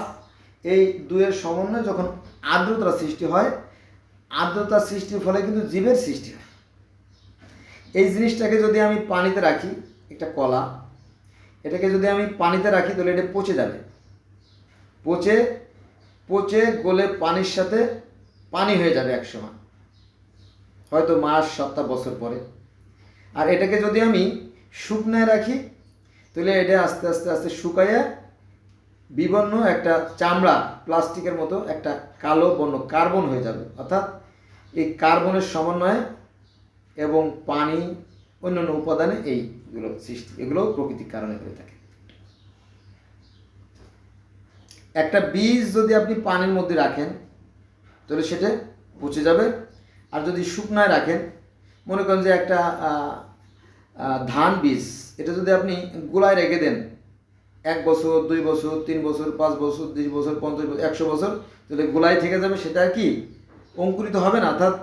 এই দুইয়ের সমন্বয়ে যখন আর্দ্রতা সৃষ্টি হয়, আর্দ্রতা সৃষ্টির ফলে কিন্তু জীবের সৃষ্টি হয়। এই জিনিসটাকে যদি আমি পানিতে রাখি, একটা কলা, এটাকে যদি আমি পানিতে রাখি তাহলে এটা পচে যাবে, পচে গলে পানির সাথে পানি হয়ে যাবে একসময়, হয়তো মাস, সপ্তাহ, বছর পরে। আর এটাকে যদি আমি শুকনায় রাখি তাহলে এটা আস্তে আস্তে আস্তে শুকাইয়া বিবর্ণ একটা চামড়া, প্লাস্টিকের মতো একটা কালো বর্ণ কার্বন হয়ে যাবে। অর্থাৎ এই কার্বনের সমন্বয়ে এবং পানি, অন্যান্য উপাদানে এইগুলো সৃষ্টি, এগুলো প্রকৃতির কারণে হয়ে থাকে। একটা বীজ যদি আপনি পানির মধ্যে রাখেন তাহলে সেটা পচে যাবে। আর যদি শুকনায় রাখেন, মনে করেন যে একটা ধান বীজ, এটা যদি আপনি গোলায় রেখে দেন 1 বছর 2 বছর 3 বছর 5 বছর 30 বছর 50 বছর 100 বছর, তাহলে গোলায় থেকে যাবে, সেটা কি অঙ্কুরিত হবে না, অর্থাৎ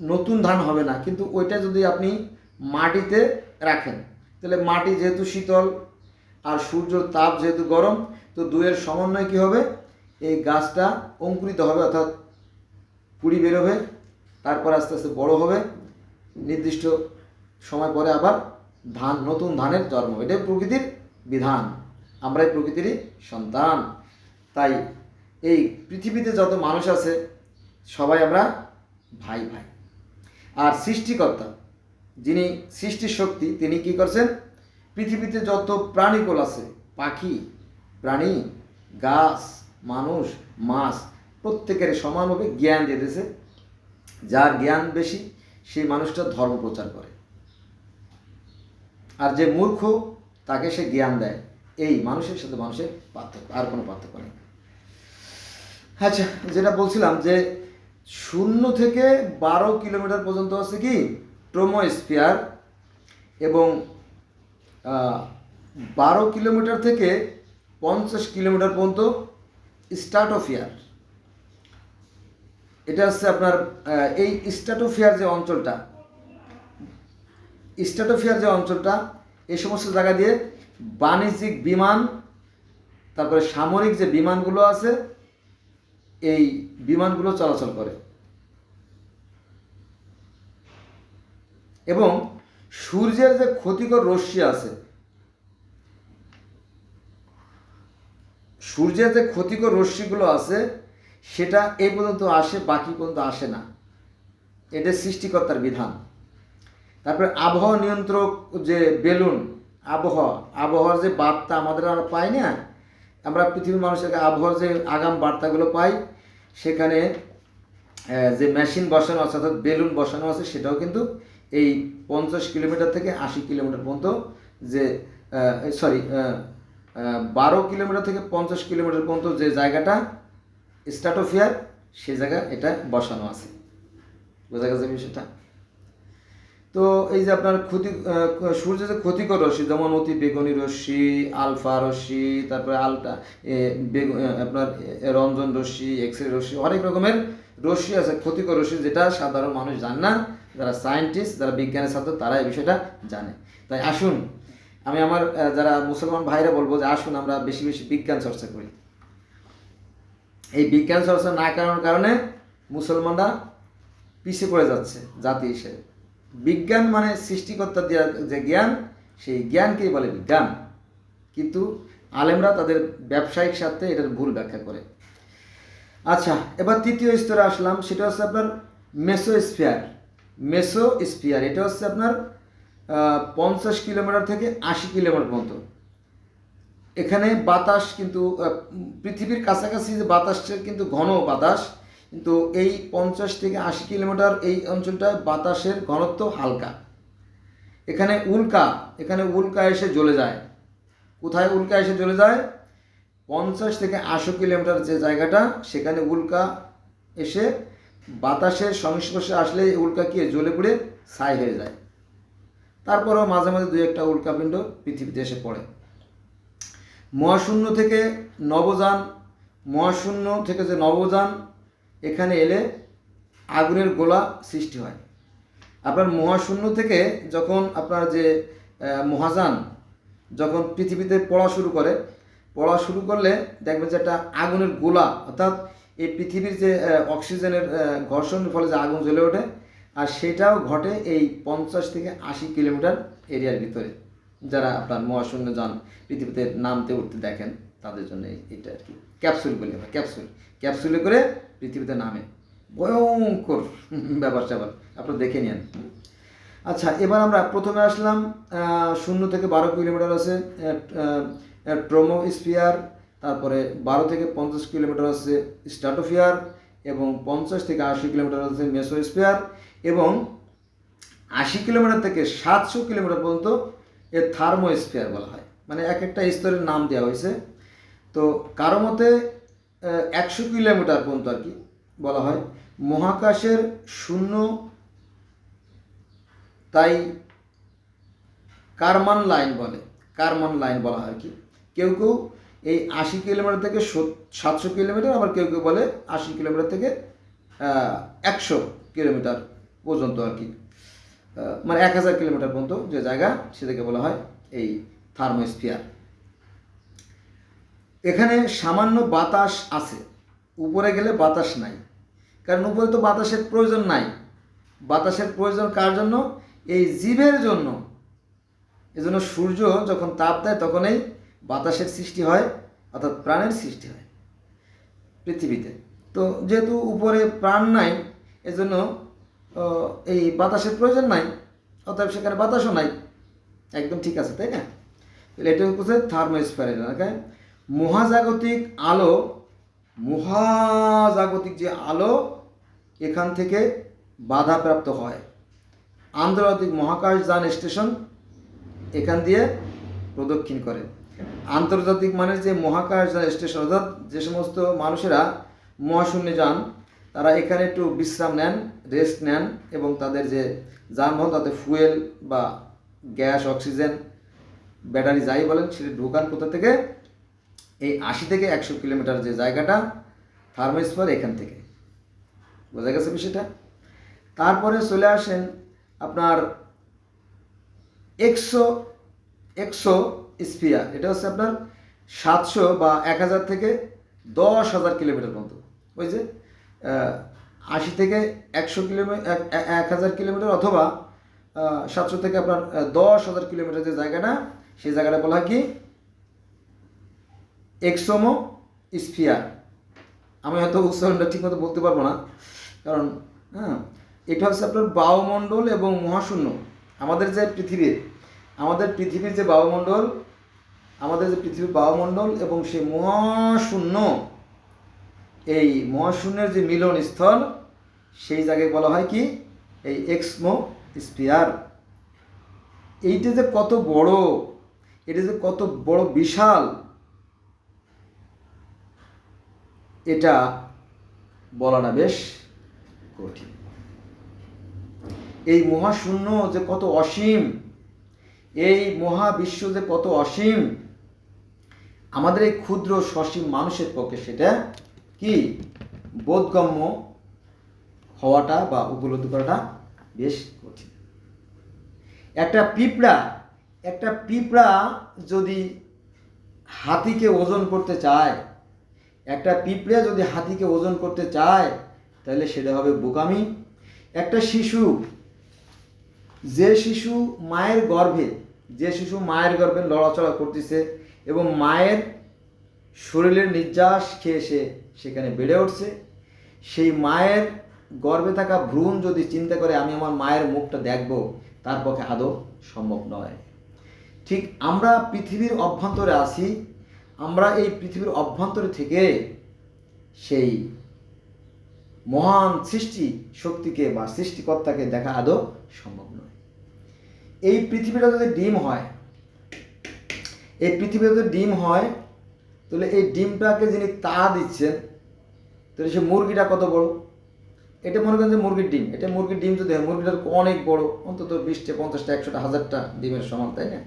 নতুন ধান হবে না। কিন্তু ওইটা যদি আপনি মাটিতে রাখেন, তাহলে মাটি যেহেতু শীতল আর সূর্যের তাপ যেহেতু গরম, তো দুয়ের সমন্বয় কী হবে, এই গাছটা অঙ্কুরিত হবে, অর্থাৎ কুড়ি বেরোবে, তারপর আস্তে আস্তে বড় হবে, নির্দিষ্ট সময় পরে আবার ধান, নতুন ধানের জন্ম। এটাই প্রকৃতির বিধান, আমরাই প্রকৃতিরই সন্তান। তাই এই পৃথিবীতে যত মানুষ আছে সবাই আমরা ভাই ভাই। আর সৃষ্টিকর্তা, যিনি সৃষ্টির শক্তি, তিনি কি করছেন, পৃথিবীতে যত প্রাণীকুল আছে, পাখি, প্রাণী, গাছ, মানুষ, মাছ, প্রত্যেকের সমানভাবে জ্ঞান দিয়ে দিয়েছে। যার জ্ঞান বেশি সেই মানুষটা ধর্ম প্রচার করে, আর যে মূর্খ তাকে সে জ্ঞান দেয়। এই মানুষের সাথে মানুষের পার্থক্য, আর কোনো পার্থক্য নেই। আচ্ছা, যেটা বলছিলাম যে 0 থেকে 12 কিলোমিটার পর্যন্ত আছে কি ট্রোমোস্ফিয়ার, এবং 12 কিলোমিটার থেকে 50 কিলোমিটার পর্যন্ত স্ট্রাটোস্ফিয়ার। এটা হচ্ছে আপনার এই স্ট্রাটোস্ফিয়ার যে অঞ্চলটা, এই সমস্ত জায়গা দিয়ে বাণিজ্যিক বিমান, তারপরে সামরিক যে বিমানগুলো আছে, এই বিমানগুলো চলাচল করে। এবং সূর্যের যে ক্ষতিকর রশ্মি আছে, সূর্যের যে ক্ষতিকর রশ্মিগুলো আছে সেটা এই পর্যন্ত আসে, বাকি পর্যন্ত আসে না। এটা সৃষ্টিকর্তার বিধান। তারপরে আবহাওয়া নিয়ন্ত্রক যে বেলুন, আবহাওয়ার যে বার্তা আমাদের আর পাই না, আমরা পৃথিবীর মানুষের আবহাওয়ার যে আগাম বার্তাগুলো পাই, সেখানে যে মেশিন বসানো আছে, অর্থাৎ বেলুন বসানো আছে, সেটাও কিন্তু এই 50 কিলোমিটার থেকে 80 কিলোমিটার পর্যন্ত, যে 12 কিলোমিটার থেকে 50 কিলোমিটার পর্যন্ত যে জায়গাটা স্ট্রাটোস্ফিয়ার, সে জায়গায় এটা বসানো আছে। বোঝা গেছে বিষয়টা? তো এই যে আপনার সূর্যের যে ক্ষতিকর রশ্মি, যেমন অতি বেগুনি রশ্মি, আলফা রশ্মি, তারপরে আপনার রঞ্জন রশ্মি, এক্সরে রশ্মি, অনেক রকমের রশ্মি আছে, ক্ষতিকর রশ্মি, যেটা সাধারণ মানুষ জানে না। যারা সায়েন্টিস্ট, যারা বিজ্ঞানের ছাত্র, তারা এই বিষয়টা জানে। তাই আসুন, আমি আমার যারা মুসলমান ভাইরা বলবো যে আসুন আমরা বেশি বেশি বিজ্ঞান চর্চা করি। এই বিজ্ঞান চর্চা না করার কারণে মুসলমানরা পিছিয়ে পড়ে যাচ্ছে জাতি হিসেবে। বিজ্ঞান মানে সৃষ্টিকর্তার দেওয়া যে জ্ঞান, সেই জ্ঞানকেই বলে বিজ্ঞান। কিন্তু আলেমরা তাদের ব্যবসায়িক স্বার্থে এটার ভুল ব্যাখ্যা করে। আচ্ছা, এবার তৃতীয় স্তরে আসলাম, সেটা হচ্ছে আপনার মেসোস্ফিয়ার। এটা হচ্ছে আপনার 50 কিলোমিটার থেকে 80 কিলোমিটার পর্যন্ত। এখানে বাতাস কিন্তু পৃথিবীর কাছাকাছি যে বাতাসটা কিন্তু ঘন বাতাস, কিন্তু এই 50 থেকে 80 কিলোমিটার এই অঞ্চলটায় বাতাসের ঘনত্ব হালকা। এখানে উল্কা এসে জ্বলে যায়। কোথায় উল্কা এসে জ্বলে যায়? 50 থেকে 80 কিলোমিটার যে জায়গাটা, সেখানে উল্কা এসে বাতাসের সংস্পর্শে আসলে উল্কা কি জ্বলে পুড়ে ছাই হয়ে যায়। তারপরেও মাঝে মাঝে 2-1টা উল্কাপিণ্ড পৃথিবীতে এসে পড়ে। মহাশূন্য থেকে যে নবযান এখানে এলে আগুনের গোলা সৃষ্টি হয়। আপনার মহাশূন্য থেকে যখন আপনার যে মহাযান যখন পৃথিবীতে পড়া শুরু করলে দেখবেন যে একটা আগুনের গোলা, অর্থাৎ এই পৃথিবীর যে অক্সিজেনের ঘর্ষণের ফলে যে আগুন জ্বলে ওঠে, আর সেটাও ঘটে এই 50 থেকে 80 কিলোমিটার এরিয়ার ভিতরে। যারা আপনার মহাশূন্য যান পৃথিবীতে নামতে উঠতে দেখেন, তাদের জন্য এটা আর কি ক্যাপসুল বলি আমরা। ক্যাপসুলে করে পৃথিবীতে নামে, ভয়ঙ্কর ব্যাপার আপনারা দেখে নিন। আচ্ছা, এবার আমরা প্রথমে আসলাম 0 থেকে 12 কিলোমিটার আছে ট্রোমোস্ফিয়ার, তারপরে 12 থেকে 50 কিলোমিটার আছে স্ট্রাটোস্ফিয়ার, এবং 50 থেকে 80 কিলোমিটার আছে মেসোস্ফিয়ার, এবং 80 কিলোমিটার থেকে 700 কিলোমিটার পর্যন্ত এর থার্মোস্ফিয়ার বলা হয়। মানে এক একটা স্তরের নাম দেওয়া হয়েছে। তো কারো মতে 100 কিলোমিটার পর্যন্ত আর কি বলা হয়। মহাকাশের শূন্য তাই কারমান লাইন বলা হয় আর কি। কেউ কেউ এই 80 কিলোমিটার থেকে 700 কিলোমিটার, আবার কেউ কেউ বলে 80 কিলোমিটার থেকে 100 কিলোমিটার পর্যন্ত আর কি, মানে 1000 কিলোমিটার পর্যন্ত যে জায়গা সেটাকে বলা হয় এই থার্মোস্ফিয়ার। এখানে সামান্য বাতাস আছে, উপরে গেলে বাতাস নাই, কারণ উপরে তো বাতাসের প্রয়োজন নাই। বাতাসের প্রয়োজন কার জন্য? এই জীবের জন্য। এজন্য সূর্য যখন তাপ দেয় তখনই বাতাসের সৃষ্টি হয়, অর্থাৎ প্রাণের সৃষ্টি হয় পৃথিবীতে। তো যেহেতু উপরে প্রাণ নাই, এজন্য এই বাতাসের প্রয়োজন নাই, অতএব সেখানে বাতাসও নাই। একদম ঠিক আছে, তাই না? তাহলে এটা হচ্ছে থার্মোস্ফিয়ার এলাকায় মহাজাগতিক যে আলো এখান থেকে বাধাপ্রাপ্ত হয়। আন্তর্জাতিক মহাকাশযান স্টেশন এখান দিয়ে প্রদক্ষিণ করে। আন্তর্জাতিক মানে যে মহাকাশযান স্টেশন, অর্থাৎ যে সমস্ত মানুষেরা মহাশূন্যে যান তারা এখানে একটু বিশ্রাম নেন, রেস্ট নেন, এবং তাদের যে যানবাহন তাতে ফুয়েল বা গ্যাস, অক্সিজেন, ব্যাটারি যাই বলেন সেটা ঢোকান কোথা থেকে? এই 80 থেকে 100 কিলোমিটার যে জায়গাটা থার্মোস্ফিয়ার, এখান থেকে। বোঝা গেছে বিষয়টা? তারপরে চলে আসেন আপনার এক্সো স্ফিয়ার। এটা হচ্ছে আপনার 700 বা 1000 থেকে 10,000 কিলোমিটার পর্যন্ত। ওই যে 80 থেকে 100 কিলোমিটার, 1000 কিলোমিটার, অথবা 700 থেকে আপনার 10,000 কিলোমিটার যে জায়গাটা, সেই জায়গাটা বলা হয় কি? এক্সমো স্ফিয়ার। আমি হয়তো উচ্চারণটা ঠিক মতো বলতে পারবো না, কারণ এটা হচ্ছে আপনার বায়ুমণ্ডল এবং মহাশূন্য। আমাদের যে পৃথিবীর যে বায়ুমণ্ডল এবং সেই মহাশূন্য, এই মহাশূন্যের যে মিলন স্থল, সেই জায়গায় বলা হয় কি? এই এক্সমো স্ফিয়ার। এইটা যে কত বড় বিশাল, এটা বলাটা বেশ কঠিন। এই মহাশূন্য যে কত অসীম, এই মহাবিশ্ব যে কত অসীম, আমাদের এই ক্ষুদ্র সসীম মানুষের পক্ষে সেটা কি বোধগম্য হওয়াটা বা উপলব্ধি করাটা বেশ কঠিন। একটা পিঁপড়া যদি হাতিকে ওজন করতে চায়, তাহলে সেটা হবে বোকামি। একটা শিশু মায়ের গর্ভে লড়াচড়া করতেছে এবং মায়ের শরীরের নির্যাস খেয়ে সেখানে বেড়ে উঠছে, সেই মায়ের গর্ভে থাকা ভ্রূণ যদি চিন্তা করে আমি আমার মায়ের মুখটা দেখব, তার পক্ষে আদৌ সম্ভব নয়। ঠিক আমরা পৃথিবীর অভ্যন্তরে আছি, আমরা এই পৃথিবীর অভ্যন্তরে থেকে সেই মহান সৃষ্টি শক্তিকে বা সৃষ্টিকর্তাকে দেখা আদৌ সম্ভব নয়। এই পৃথিবীটা যদি ডিম হয়, তাহলে এই ডিমটাকে যিনি তাড়া দিচ্ছেন, তাহলে সে মুরগিটা কত বড়? এটা মনে করেন যে মুরগির ডিম যদি হয়, মুরগিটার অনেক বড়, অন্তত 20টা, 50টা, 100টা, 1000টা ডিমের সমান, তাই না?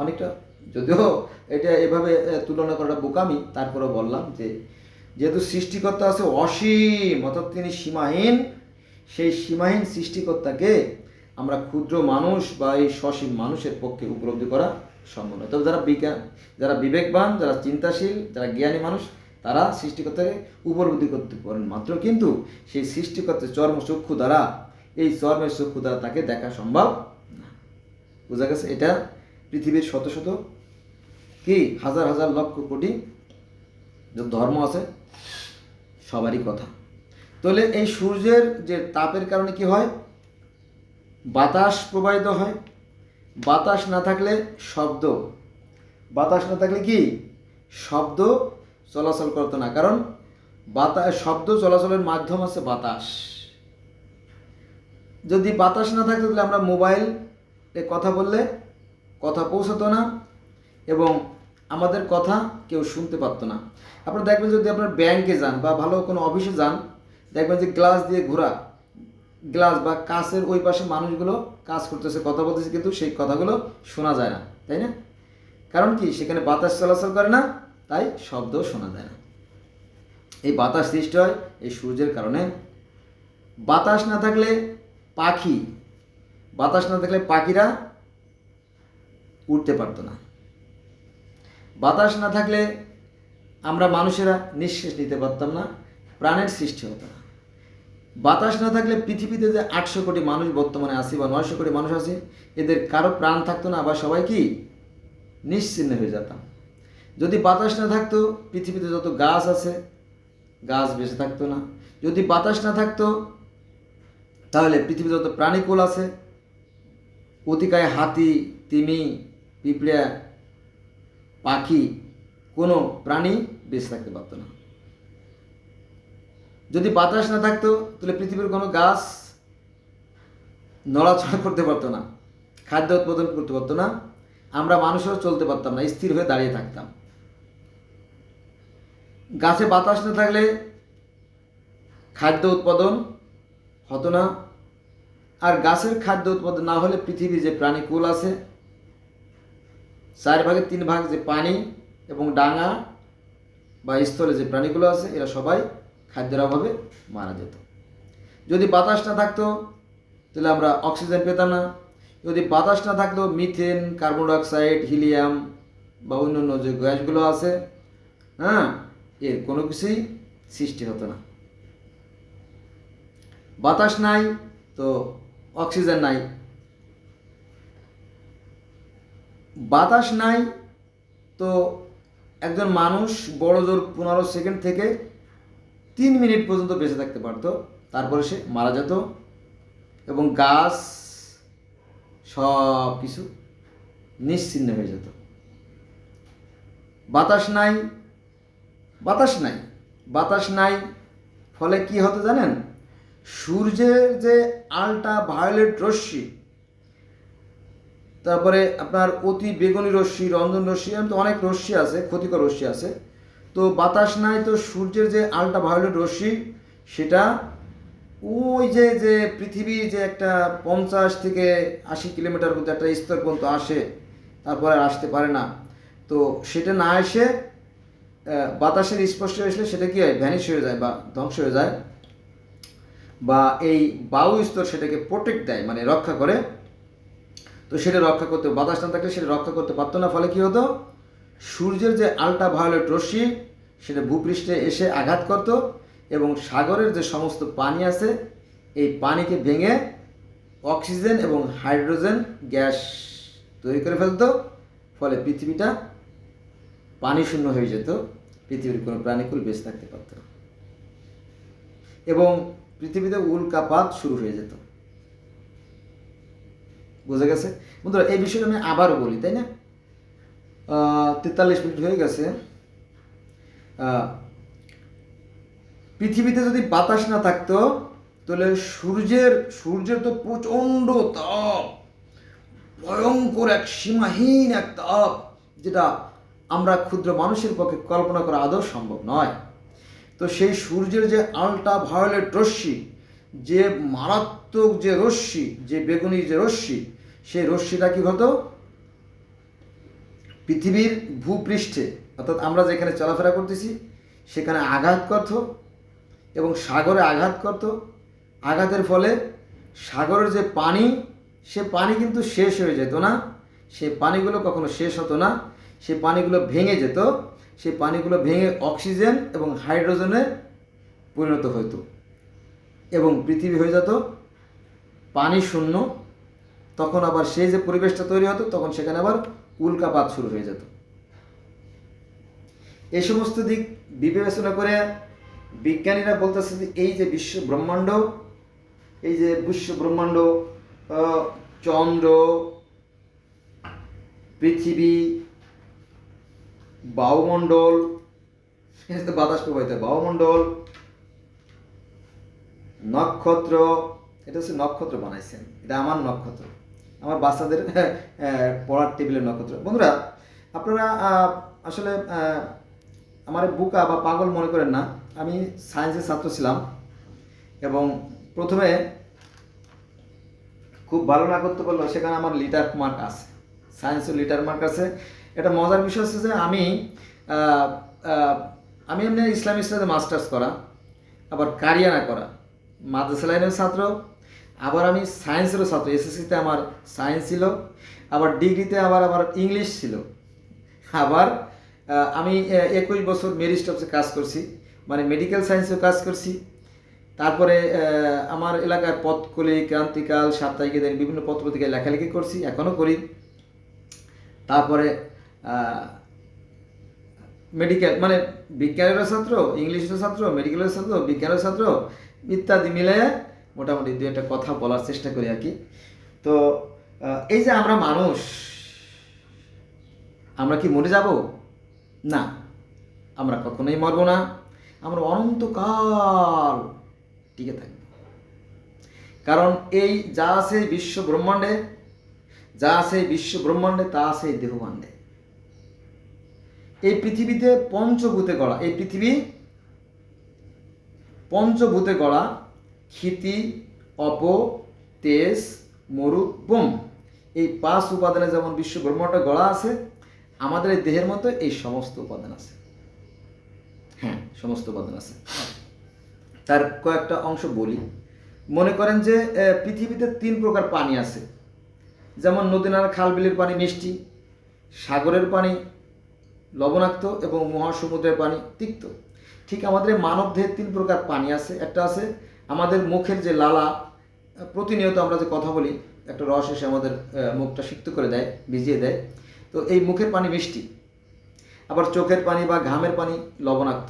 অনেকটা। যদিও এটা এভাবে তুলনা করাটা বোকামি, তারপরেও বললাম যে যেহেতু সৃষ্টিকর্তা আছে অসীম, অর্থাৎ তিনি সীমাহীন, সেই সীমাহীন সৃষ্টিকর্তাকে আমরা ক্ষুদ্র মানুষ বা এই সসীম মানুষের পক্ষে উপলব্ধি করা সম্ভব নয়। তবে যারা বিবেকবান, যারা চিন্তাশীল, যারা জ্ঞানী মানুষ, তারা সৃষ্টিকর্তাকে উপলব্ধি করতে পারেন মাত্র, কিন্তু সেই সৃষ্টিকর্তার চর্মের চক্ষু দ্বারা তাকে দেখা সম্ভব না। বোঝা গেছে? এটা পৃথিবীর শত শত কি হাজার হাজার লক্ষ কোটি যে ধর্ম আছে সবারই কথা। তাহলে এই সূর্যের যে তাপের কারণে কি হয়? বাতাস প্রবাহিত হয়। বাতাস না থাকলে কি শব্দ চলাচল করতো না, কারণ শব্দ চলাচলের মাধ্যম আছে বাতাস। যদি বাতাস না থাকতো তাহলে আমরা মোবাইলে কথা বললে কথা পৌঁছতো না, এবং আমাদের কথা কেউ শুনতে পারতো না। আপনারা দেখবেন যদি আপনার ব্যাংকে যান বা ভালো কোনো অফিসে যান, দেখবেন যে গ্লাস দিয়ে ঘোরা, গ্লাস বা কাঁচের ওই পাশে মানুষগুলো কাজ করতেছে, কথা বলতেছে, কিন্তু সেই কথাগুলো শোনা যায় না, তাই না? কারণ কি, সেখানে বাতাস চলাচল করে না, তাই শব্দ শোনা যায় না। এই বাতাস সৃষ্টি হয় এই সূর্যের কারণে। বাতাস না থাকলে পাখিরা উঠতে পারতো না। বাতাস না থাকলে আমরা মানুষেরা নিঃশ্বাস নিতে পারতাম না, প্রাণের সৃষ্টি হতো না। বাতাস না থাকলে পৃথিবীতে যে 800 কোটি মানুষ বর্তমানে আছে বা 900 কোটি মানুষ আছে, এদের কারো প্রাণ থাকতো না, আবার সবাই কি নিশ্চিহ্ন হয়ে যেতাম। যদি বাতাস না থাকতো, পৃথিবীতে যত গাছ আছে গাছ বেঁচে থাকতো না। যদি বাতাস না থাকতো, তাহলে পৃথিবীতে যত প্রাণীকুল আছে, অতিকায় হাতি, তিমি, পিঁপড়া, পাখি, কোনো প্রাণী বেঁচে থাকতে পারতো না। যদি বাতাস না থাকতো, তাহলে পৃথিবীর কোনো গাছ নড়াচড়া করতে পারতো না, খাদ্য উৎপাদন করতে পারতো না, আমরা মানুষও চলতে পারতাম না, স্থির হয়ে দাঁড়িয়ে থাকতাম। গাছে বাতাস না থাকলে খাদ্য উৎপাদন হতো না, আর গাছের খাদ্য উৎপাদন না হলে পৃথিবীর যে প্রাণীকুল আছে, 4 ভাগের 3 ভাগ যে পানি এবং ডাঙা বা স্থলে যে প্রাণীগুলো আছে, এরা সবাই খাদ্যের অভাবে মারা যেত। যদি বাতাস না থাকতো, তাহলে আমরা অক্সিজেন পেতাম না। যদি বাতাস না থাকতো, মিথেন, কার্বন ডাইঅক্সাইড, হিলিয়াম বা অন্যান্য যে গ্যাসগুলো আছে, এর কোনো কিছুই সৃষ্টি হতো না। বাতাস নাই তো অক্সিজেন নাই, বাতাস নাই তো একজন মানুষ বড় জোর 15 সেকেন্ড থেকে 3 মিনিট পর্যন্ত বেঁচে থাকতে পারতো, তারপরে সে মারা যেত এবং গাছ সব কিছু নিশ্চিহ্ন হয়ে যেত। বাতাস নাই, বাতাস নাই ফলে কি হতো জানেন? সূর্যের যে আল্ট্রা ভায়োলেট রশ্মি, তারপরে আপনার অতি বেগুনি রশ্মি, রঞ্জন রশ্মি, এমন তো অনেক রশ্মি আছে, ক্ষতিকর রশ্মি আছে। তো বাতাস নাই তো সূর্যের যে আল্ট্রা ভায়োলেট রশ্মি, সেটা ওই যে যে পৃথিবীর যে একটা 50 থেকে 80 কিলোমিটার মধ্যে একটা স্তর পর্যন্ত আসে, তারপরে আসতে পারে না। তো সেটা না এসে বাতাসের স্পর্শে আসলে সেটা কি হয়, ভ্যানিশ হয়ে যায় বা ধ্বংস হয়ে যায়, বা এই বায়ু স্তর সেটাকে প্রোটেক্ট দেয়, মানে রক্ষা করে। তো সেটা রক্ষা করতে, বাতাস না থাকলে সেটা রক্ষা করতে পারতো না। ফলে কী হতো, সূর্যের যে আল্ট্রা ভায়োলেট রশ্মি সেটা ভূপৃষ্ঠে এসে আঘাত করত এবং সাগরের যে সমস্ত পানি আছে, এই পানিকে ভেঙে অক্সিজেন এবং হাইড্রোজেন গ্যাস তৈরি করে ফেলতো। ফলে পৃথিবীটা পানি শূন্য হয়ে যেত, পৃথিবীর কোনো প্রাণীকুল বেঁচে থাকতে পারত না এবং পৃথিবীতে উল্কাপাত শুরু হয়ে যেত। বোঝা গেছে বন্ধুরা? এই বিষয়টা আমি আবারও বলি, তাই না? 43 মিনিট হয়ে গেছে। পৃথিবীতে যদি বাতাস না থাকতো, তাহলে সূর্যের তো প্রচণ্ড তাপ, ভয়ঙ্কর এক সীমাহীন এক তাপ, যেটা আমরা ক্ষুদ্র মানুষের পক্ষে কল্পনা করা আদৌ সম্ভব নয়। তো সেই সূর্যের যে আল্ট্রা ভায়োলেট রশ্মি, যে মারাত্মক যে রশ্মি, যে বেগুনি যে রশ্মি, সেই রশ্মিটা কী হতো, পৃথিবীর ভূপৃষ্ঠে অর্থাৎ আমরা যেখানে চলাফেরা করতেছি সেখানে আঘাত করত এবং সাগরে আঘাত করত। আঘাতের ফলে সাগরের যে পানি, সে পানি কিন্তু শেষ হয়ে যেত না, সেই পানিগুলো কখনো শেষ হতো না, সেই পানিগুলো ভেঙে যেত, সেই পানিগুলো ভেঙে অক্সিজেন এবং হাইড্রোজেনে পরিণত হতো এবং পৃথিবী হয়ে যেত পানি শূন্য। তখন আবার সেই যে পরিবেশটা তৈরি হতো, তখন সেখানে আবার উল্কাপাত শুরু হয়ে যেত। এই সমস্ত দিক বিবেচনা করে বিজ্ঞানীরা বলতেছে যে এই যে বিশ্ব ব্রহ্মাণ্ড, চন্দ্র, পৃথিবী, বায়ুমণ্ডল, বাতাস প্রবাহিত বায়ুমণ্ডল, নক্ষত্র, এটা হচ্ছে নক্ষত্র বানাইছেন, এটা আমার নক্ষত্র, আমার বাচ্চাদের পড়ার টেবিলের নক্ষত্র। বন্ধুরা, আপনারা আসলে আমার বুকা বা পাগল মনে করেন না, আমি সায়েন্সের ছাত্র ছিলাম এবং প্রথমে খুব ভালো না করতে পারলেও সেখানে আমার লিটার মার্ক আছে, সায়েন্সের লিটার মার্ক আছে। এটা মজার বিষয় হচ্ছে যে আহ, আহ, আমি এমনি ইসলামী স্টাডিতে মাস্টার্স করা, আবার কারিয়ানা করা, মাদ্রাসা লাইনের ছাত্র, আবার আমি সায়েন্সেরও ছাত্র। এসএসসিতে আমার সায়েন্স ছিল, আবার ডিগ্রিতে আবার ইংলিশ ছিল, আবার আমি 21 বছর মেরি স্টপসে কাজ করছি, মানে মেডিকেল সায়েন্সেও কাজ করছি। তারপরে আমার এলাকায় পথকলি, ক্রান্তিকাল, সাপ্তাহিক এদের বিভিন্ন পত্রপত্রিকায় লেখালেখি করছি, এখনও করি। তারপরে মেডিকেল মানে বিজ্ঞানেরও ছাত্র, ইংলিশের ছাত্র, মেডিকেলের ছাত্র, বিজ্ঞানের ছাত্র ইত্যাদি মিলে মোটামুটি দু একটা কথা বলার চেষ্টা করি আর কি। তো এই যে আমরা মানুষ, আমরা কি মরে যাব? না, আমরা কখনোই মরব না, আমরা অনন্তকাল টিকে থাকব। কারণ এই যা আছে বিশ্ব ব্রহ্মাণ্ডে, যা আছে বিশ্ব ব্রহ্মাণ্ডে তা আছে দেহভাণ্ডে। এই পৃথিবীতে পঞ্চভূতে গড়া, এই পৃথিবী পঞ্চভূতে গড়া, ক্ষিতি, অপ, তেজ, মরুত, বোম, এই 5 উপাদানে যেমন বিশ্ব ব্রহ্মাণ্ড গড়া আছে, আমাদের এই দেহের মতো এই সমস্ত উপাদান আছে। হ্যাঁ, সমস্ত উপাদান আছে। তার কয়েকটা অংশ বলি। মনে করেন যে পৃথিবীতে 3 প্রকার পানি আছে, যেমন নদী নালা খাল বিলের পানি মিষ্টি, সাগরের পানি লবণাক্ত এবং মহাসমুদ্রের পানি তিক্ত। ঠিক আমাদের মানব দেহের 3 প্রকার পানি আছে। একটা আছে আমাদের মুখের যে লালা, প্রতিনিয়ত আমরা যে কথা বলি, একটা রস এসে আমাদের মুখটা সিক্ত করে দেয়, ভিজিয়ে দেয়, তো এই মুখের পানি মিষ্টি। আবার চোখের পানি বা ঘামের পানি লবণাক্ত,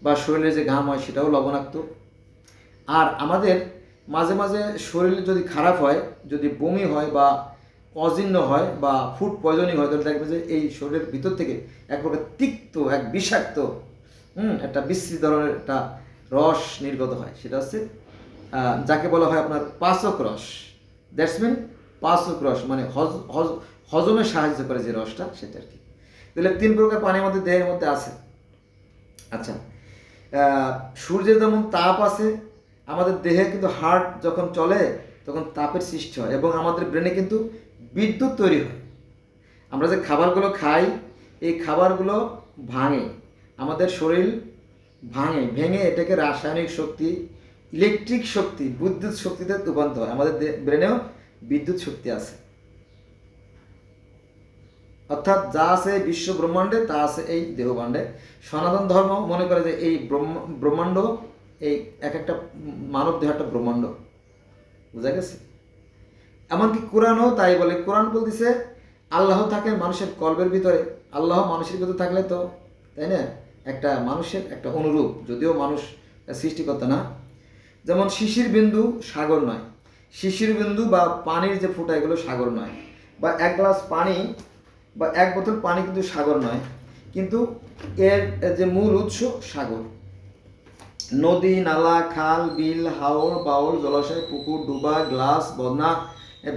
বা শরীরে যে ঘাম হয় সেটাও লবণাক্ত। আর আমাদের মাঝে মাঝে শরীর যদি খারাপ হয়, যদি বমি হয় বা অজীর্ণ হয় বা ফুড পয়জনিং হয়, তাহলে দেখবে যে এই শরীরের ভিতর থেকে এক প্রকার তিক্ত, এক বিষাক্ত একটা বিশ্রী ধরনের একটা রস নির্গত হয়। সেটা হচ্ছে যাকে বলা হয় আপনার পাচক রস। দ্যাটস মিন পাচক রস মানে হজমে সাহায্য করে যে রসটা, সেটা আর কি। তাহলে 3 প্রকার পানি আমাদের দেহের মধ্যে আছে। আচ্ছা, সূর্যের যেমন তাপ আছে, আমাদের দেহে কিন্তু হার্ট যখন চলে তখন তাপের সৃষ্টি হয় এবং আমাদের ব্রেনে কিন্তু বিদ্যুৎ তৈরি হয়। আমরা যে খাবারগুলো খাই, এই খাবারগুলো ভাঙে, আমাদের শরীর ভেঙে এটাকে রাসায়নিক শক্তি, ইলেকট্রিক শক্তি, বিদ্যুৎ শক্তিতে রূপান্তর হয়। আমাদের ব্রেনেও বিদ্যুৎ শক্তি আছে। অর্থাৎ যা আছে বিশ্ব ব্রহ্মাণ্ডে তা আছে এই দেহভাণ্ডে। সনাতন ধর্ম মনে করে যে এই ব্রহ্মাণ্ড, এই এক একটা মানব দেহ একটা ব্রহ্মাণ্ড। বোঝা গেছে? এমনকি কোরআনও তাই বলে। কোরআন বলতেছে আল্লাহ থাকেন মানুষের কল্পের ভিতরে। আল্লাহ মানুষের ভিতরে থাকলে তো, তাই না, একটা মানুষের একটা অনুরূপ, যদিও মানুষ সৃষ্টিকর্তা না। যেমন শিশির বিন্দু সাগর নয়, শিশির বিন্দু বা পানির যে ফোঁটা এগুলো সাগর নয়, বা 1 গ্লাস পানি বা 1 বোতল পানি কিন্তু সাগর নয়, কিন্তু এর যে মূল উৎস সাগর। নদী, নালা, খাল, বিল, হাওর, বাউল, জলাশয়, পুকুর, ডুবা, গ্লাস, বন্যা,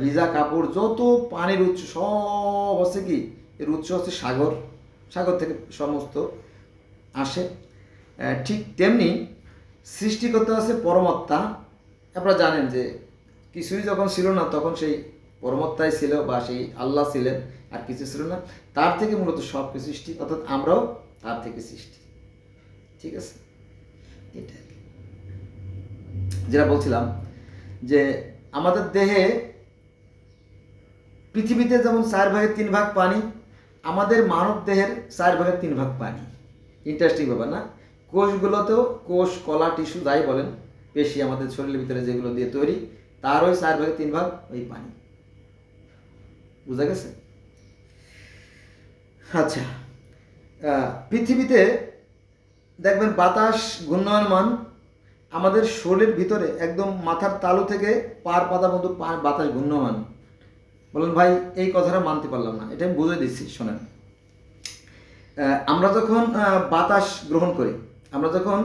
ভিজা কাপড়, যত পানির উৎস সব হচ্ছে কি, এর উৎস হচ্ছে সাগর। সাগর থেকে সমস্ত আসে। ঠিক তেমনি সৃষ্টিকর্তা আছে পরমাত্মা। আপনারা জানেন যে কিছুই যখন ছিল না তখন সেই পরমাত্মাই ছিল বা সেই আল্লাহ ছিলেন, আর কিছু ছিল না। তার থেকে মূলত সব কিছু সৃষ্টি, অর্থাৎ আমরাও তার থেকে সৃষ্টি। ঠিক আছে? এটা যেটা বলছিলাম যে আমাদের দেহে, পৃথিবীতে যেমন 4 ভাগের 3 ভাগ পানি, আমাদের মানব দেহের 4 ভাগের 3 ভাগ পানি। ইন্টারেস্টিং ব্যাপার না? কোষগুলোতেও, কোষ, কলা, টিস্যু যাই বলেন, পেশি আমাদের শরীরের ভিতরে যেগুলো দিয়ে তৈরি, তার ওই 4 ভাগের 3 ভাগ ওই পানি। বুঝা গেছে? আচ্ছা, পৃথিবীতে দেখবেন বাতাস ঘূর্ণায়মান, আমাদের শরীরের ভিতরে একদম মাথার তালু থেকে পার পাতা পর্যন্ত বাতাস ঘূর্ণায়মান। বলেন ভাই এই কথাটা মানতে পারলাম না, এটা আমি বুঝে দিচ্ছি, শোনেন। আমরা যখন বাতাস গ্রহণ করি, আমরা যখন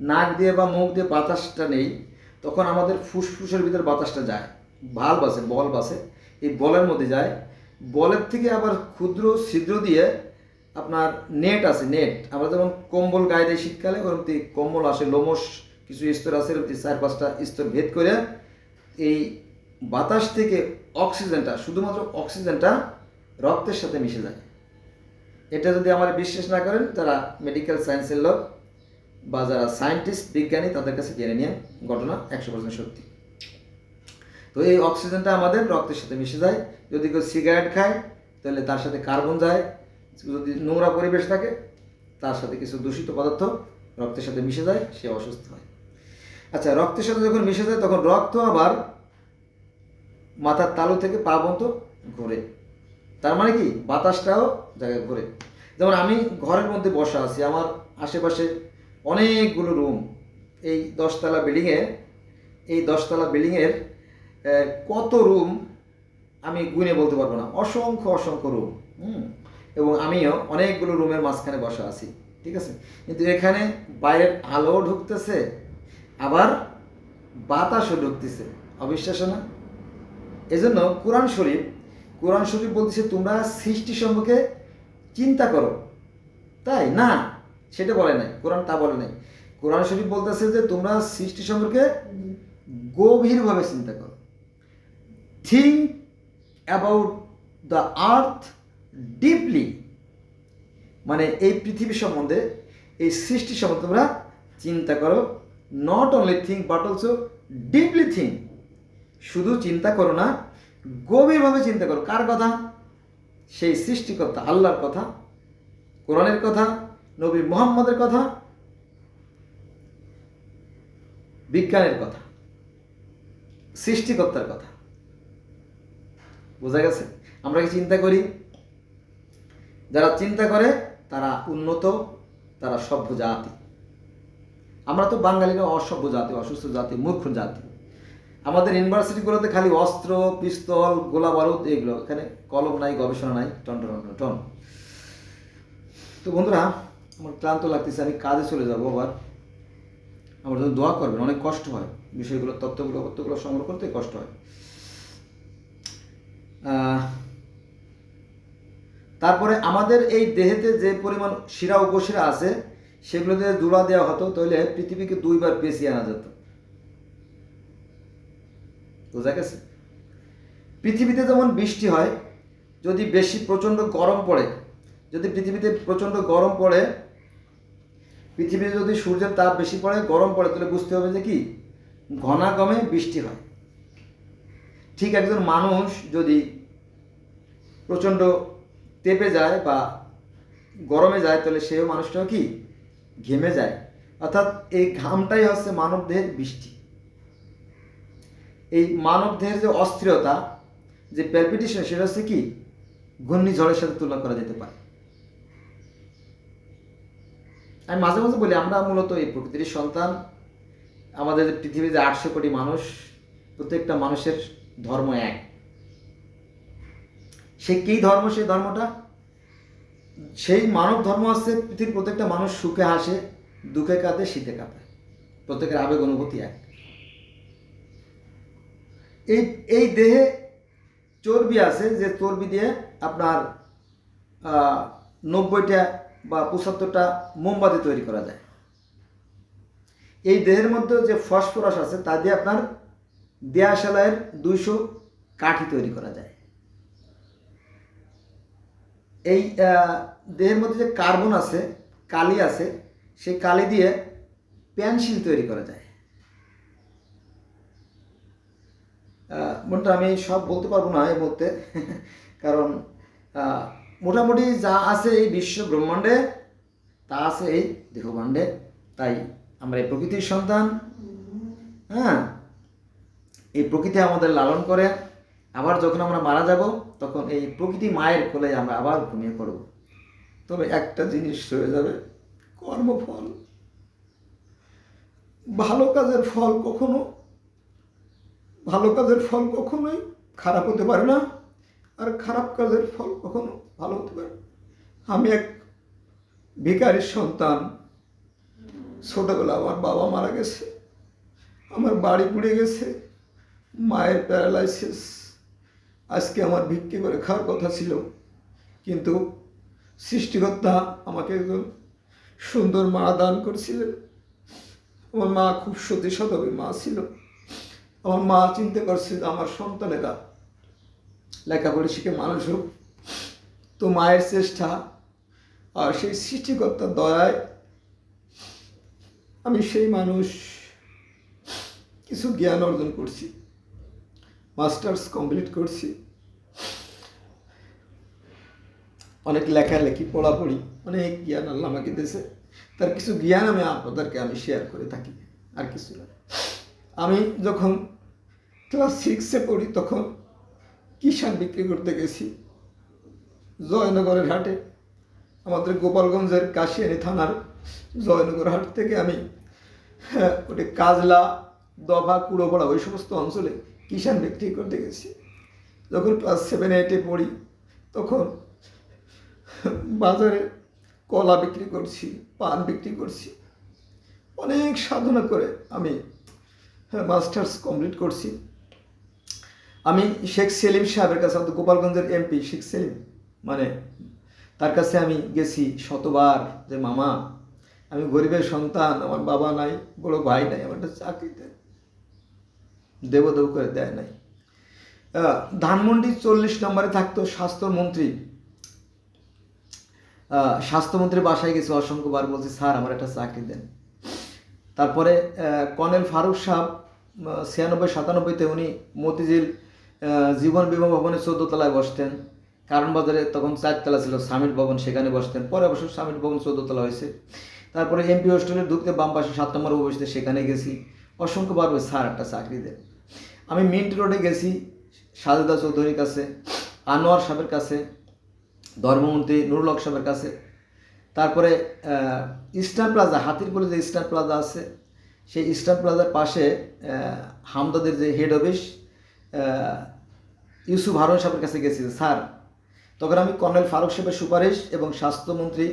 নাক দিয়ে বা মুখ দিয়ে বাতাসটা নেই, তখন আমাদের ফুসফুসের ভিতরে বাতাসটা যায়, ভাল্ব আছে, বল্ব আছে, এই বলের মধ্যে যায়। বলের থেকে আবার ক্ষুদ্র ছিদ্র দিয়ে আপনার নেট আছে, নেট আমরা যেমন কম্বল গায়ে দিই শীতকালে, ওরকম কম্বল আসে, লোমস কিছু স্তর আছে, এরকম 4-5টা স্তর ভেদ করে এই বাতাস থেকে অক্সিজেনটা, শুধুমাত্র অক্সিজেনটা রক্তের সাথে মিশে যায়। এটা যদি আমার বিশ্বাস না করেন, যারা মেডিকেল সায়েন্সের লোক বা যারা সায়েন্টিস্ট বিজ্ঞানী, তাদের কাছে জেনে নিয়ে, ঘটনা 100% সত্যি। তো এই অক্সিজেনটা আমাদের রক্তের সাথে মিশে যায়। যদি কেউ সিগারেট খায় তাহলে তার সাথে কার্বন যায়, যদি নোংরা পরিবেশ থাকে তার সাথে কিছু দূষিত পদার্থ রক্তের সাথে মিশে যায়, সে অসুস্থ হয়। আচ্ছা, রক্তের সাথে যখন মিশে যায় তখন রক্ত আবার মাথার তালু থেকে পা পর্যন্ত ঘোরে। তার মানে কি, বাতাসটাও জায়গায় ঘোরে। যেমন আমি ঘরের মধ্যে বসা আছি, আমার আশেপাশে অনেকগুলো রুম, এই 10তলা বিল্ডিংয়ে, এই 10তলা বিল্ডিংয়ের কত রুম আমি গুনে বলতে পারবো না, অসংখ্য অসংখ্য রুম। এবং আমিও অনেকগুলো রুমের মাঝখানে বসা আছি, ঠিক আছে। কিন্তু এখানে বাইরের আলো ঢুকতেছে, আবার বাতাসও ঢুকতেছে, অবিশ্বাস্য না? এজন্য কোরআন শরীফ বলতেছে তোমরা সৃষ্টি সম্পর্কে চিন্তা করো, তাই না? সেটা বলে নাই কোরআন, তা বলে নাই। কোরআন শরীফ বলতেছে যে তোমরা সৃষ্টি সম্পর্কে গভীরভাবে চিন্তা করো, think about the earth deeply. মানে এই পৃথিবী সম্বন্ধে, এই সৃষ্টি সম্বন্ধে তোমরা চিন্তা করো, not only think but also deeply think. শুধু চিন্তা করো না, গভীরভাবে চিন্তা করো। কার কথা? সেই সৃষ্টিকর্তা আল্লাহর কথা, কোরআনের কথা, নবী মুহাম্মদের কথা, বিজ্ঞানের কথা, সৃষ্টিকর্তার কথা। বোঝা গেছে? আমরা কি চিন্তা করি? যারা চিন্তা করে তারা উন্নত, তারা সভ্য জাতি। আমরা তো বাঙালিরা অসভ্য জাতি, অসুস্থ জাতি, মূর্খ জাতি। আমাদের ইউনিভার্সিটিগুলোতে খালি অস্ত্র, পিস্তল, গোলা বারুদ, এগুলো, এখানে কলম নাই, গবেষণা নাই, টন টন টন। তো বন্ধুরা, আমার ক্লান্ত লাগতেছে, আমি কাজে চলে যাবো আবার। আমার জন্য দোয়া করবেন, অনেক কষ্ট হয় বিষয়গুলো, তত্ত্বগুলো সংগ্রহ করতে কষ্ট হয়। তারপরে আমাদের এই দেহেতে যে পরিমাণ শিরা উপশিরা আছে, সেগুলোতে জোড়া দেওয়া হতো, তাহলে পৃথিবীকে 2বার পেঁচিয়ে আনা যেত। বোঝা গেছে? পৃথিবীতে যেমন বৃষ্টি হয়, যদি বেশি প্রচণ্ড গরম পড়ে, যদি পৃথিবীতে প্রচণ্ড গরম পড়ে, পৃথিবীতে যদি সূর্যের তাপ বেশি পড়ে, গরম পড়ে, তাহলে বুঝতে হবে যে কি, ঘনাগমে বৃষ্টি হয়। ঠিক একজন মানুষ যদি প্রচণ্ড তেপে যায় বা গরমে যায়, তাহলে সেও মানুষটাও কি, ঘেমে যায়। অর্থাৎ এই ঘামটাই হচ্ছে মানব দেহের বৃষ্টি। এই মানব দেহের যে অস্থিরতা, যে প্যালপিটেশন, সেটা হচ্ছে কি, ঘূর্ণিঝড়ের সাথে তুলনা করা যেতে পারে। আমি মাঝে মাঝে বলি, আমরা মূলত এই প্রকৃতির সন্তান। আমাদের পৃথিবীতে 800 কোটি মানুষ, প্রত্যেকটা মানুষের ধর্ম এক। সে কী ধর্ম? সেই ধর্মটা, সেই মানব ধর্ম হচ্ছে পৃথিবীর প্রত্যেকটা মানুষ সুখে হাসে, দুঃখে কাঁদে, শীতে কাঁপে, প্রত্যেকের আবেগ অনুভূতি এক। এই দেহে চর্বি আছে, যে চর্বি দিয়ে আপনার 90টা বা 75টা মোমবাতি তৈরি করা যায়। এই দেহের মধ্যে যে ফসফরাস আছে, তা দিয়ে আপনার দেয়াশালাইয়ের 200 কাঠি তৈরি করা যায়। এই দেহের মধ্যে যে কার্বন আছে, কালি আছে, সেই কালি দিয়ে পেন্সিল তৈরি করা যায়। মোটামুটি আমি সব বলতে পারবো না এই মুহূর্তে, কারণ মোটামুটি যা আছে এই বিশ্ব ব্রহ্মাণ্ডে, তা আছে এই দেহভাণ্ডে। তাই আমরা এই প্রকৃতির সন্তান। হ্যাঁ, এই প্রকৃতি আমাদের লালন করে। আবার যখন আমরা মারা যাব, তখন এই প্রকৃতি মায়ের কোলে আমরা আবার ঘুমিয়ে পড়ব। তবে একটা জিনিস রয়ে যাবে, কর্মফল। ভালো কাজের ফল কখনোই খারাপ হতে পারে না, আর খারাপ কাজের ফল কখনো ভালো হতে পারে। আমি এক ভিখারির সন্তান। ছোটবেলা আমার বাবা মারা গেছে, আমার বাড়ি পুড়ে গেছে, মায়ের প্যারালাইসিস, আজকে আমার ভিক্ষে করে খাওয়ার কথা ছিল, কিন্তু সৃষ্টিকর্তা আমাকে একজন সুন্দর মা দান করছিলেন। আমার মা খুব সতী সদবী মা ছিল। আমার মা চিন্তা করছে যে আমার সন্তানেরা লেখাপড়া শিখে মানুষ হোক। তো মায়ের চেষ্টা আর সেই সৃষ্টিকর্তার দয়ায় আমি সেই মানুষ কিছু জ্ঞান অর্জন করছি, মাস্টার্স কমপ্লিট করছি, অনেক লেখালেখি পড়াপড়ি, অনেক জ্ঞান আল্লাহ আমাকে দিয়েছে। তার কিছু জ্ঞান আপনাদেরকে শেয়ার করে থাকি, আর কিছু না। আমি যখন ক্লাস 6-এ পড়ি তখন কিষাণ বিক্রি করতে গেছি জয়নগরের হাটে। আমাদের গোপালগঞ্জের কাশিয়ানী থানার জয়নগর হাট থেকে আমি ওটা কাজলা, দভা, কুড়োপাড়া ওই সমস্ত অঞ্চলে কিষাণ বিক্রি করতে গেছি। যখন ক্লাস 7-8-এ পড়ি তখন বাজারে কলা বিক্রি করছি, পান বিক্রি করছি। অনেক সাধনা করে আমি মাস্টার্স কমপ্লিট করছি। আমি শেখ সেলিম সাহেবের কাছে, গোপালগঞ্জের এমপি শেখ সেলিম, মানে তার কাছে আমি গেছি শতবার যে মামা আমি গরিবের সন্তান, আমার বাবা নাই, বড় ভাই নাই, আমার একটা চাকরি দেয়। দেব করে দেয় নাই। ধানমন্ডি 40 নম্বরে থাকতো স্বাস্থ্যমন্ত্রী। স্বাস্থ্যমন্ত্রীর বাসায় গেছি অসংখ্যবার, বলছি স্যার আমার একটা চাকরি দেন। তারপরে কর্নেল ফারুক সাহেব 96-97-তে উনি মতিঝিল জীবন বিমা ভবনের 14 তলায় বসতেন। কারণ বাজারে তখন 4 তলা ছিল সামিট ভবন, সেখানে বসতেন। পরে অবশ্য সামিট ভবন 14 তলা হয়েছে। তারপরে এমপি হোস্টেলে ঢুকতে বাম পাশে 7 নম্বর বসতে, সেখানে গেছি অসংখ্যবার, ওই স্যার একটা চাকরি দেন। আমি মিন্ট রোডে গেছি সাজেদা চৌধুরীর কাছে, আনোয়ার সাহেবের কাছে, ধর্মমন্ত্রী নুরুল হক সাহেবের কাছে। তারপরে ইস্টার্ন প্লাজা, হাতিরপুলে যে ইস্টার্ন প্লাজা আছে, সেই ইস্টার্ন প্লাজার পাশে হামদাদের যে হেড অফিস, ইউসুফ হারুন সাহেবের কাছে গেছি স্যার। তখন আমি কর্নেল ফারুক সাহেবের সুপারিশ এবং স্বাস্থ্যমন্ত্রী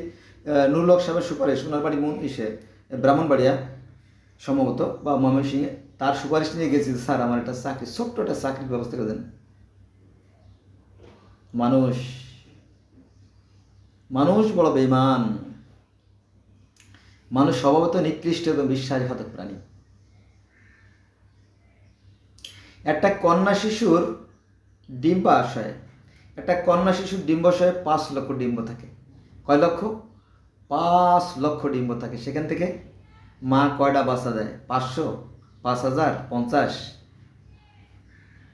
নুরুল হক সাহেবের সুপারিশ, ওনার বাড়ি ব্রাহ্মণবাড়িয়া সম্ভবত বা ময়মনসিংহে, তার সুপারিশ নিয়ে গেছি স্যার আমার একটা চাকরি, ছোট্ট একটা চাকরির ব্যবস্থা করে দেন। মানুষ বড় বেঈমান, মানুষ স্বভাবত নিকৃষ্ট এবং বিশ্বাসঘাতক প্রাণী। একটা কন্যা শিশুর ডিম্বাশয়ে, একটা কন্যা শিশুর ডিম্বাশয়ে 5 লক্ষ ডিম্ব থাকে। কয় লক্ষ? 5 লক্ষ ডিম্ব থাকে। সেখান থেকে মা কয়টা বাচ্চা দেয়? 500, 5000, 50,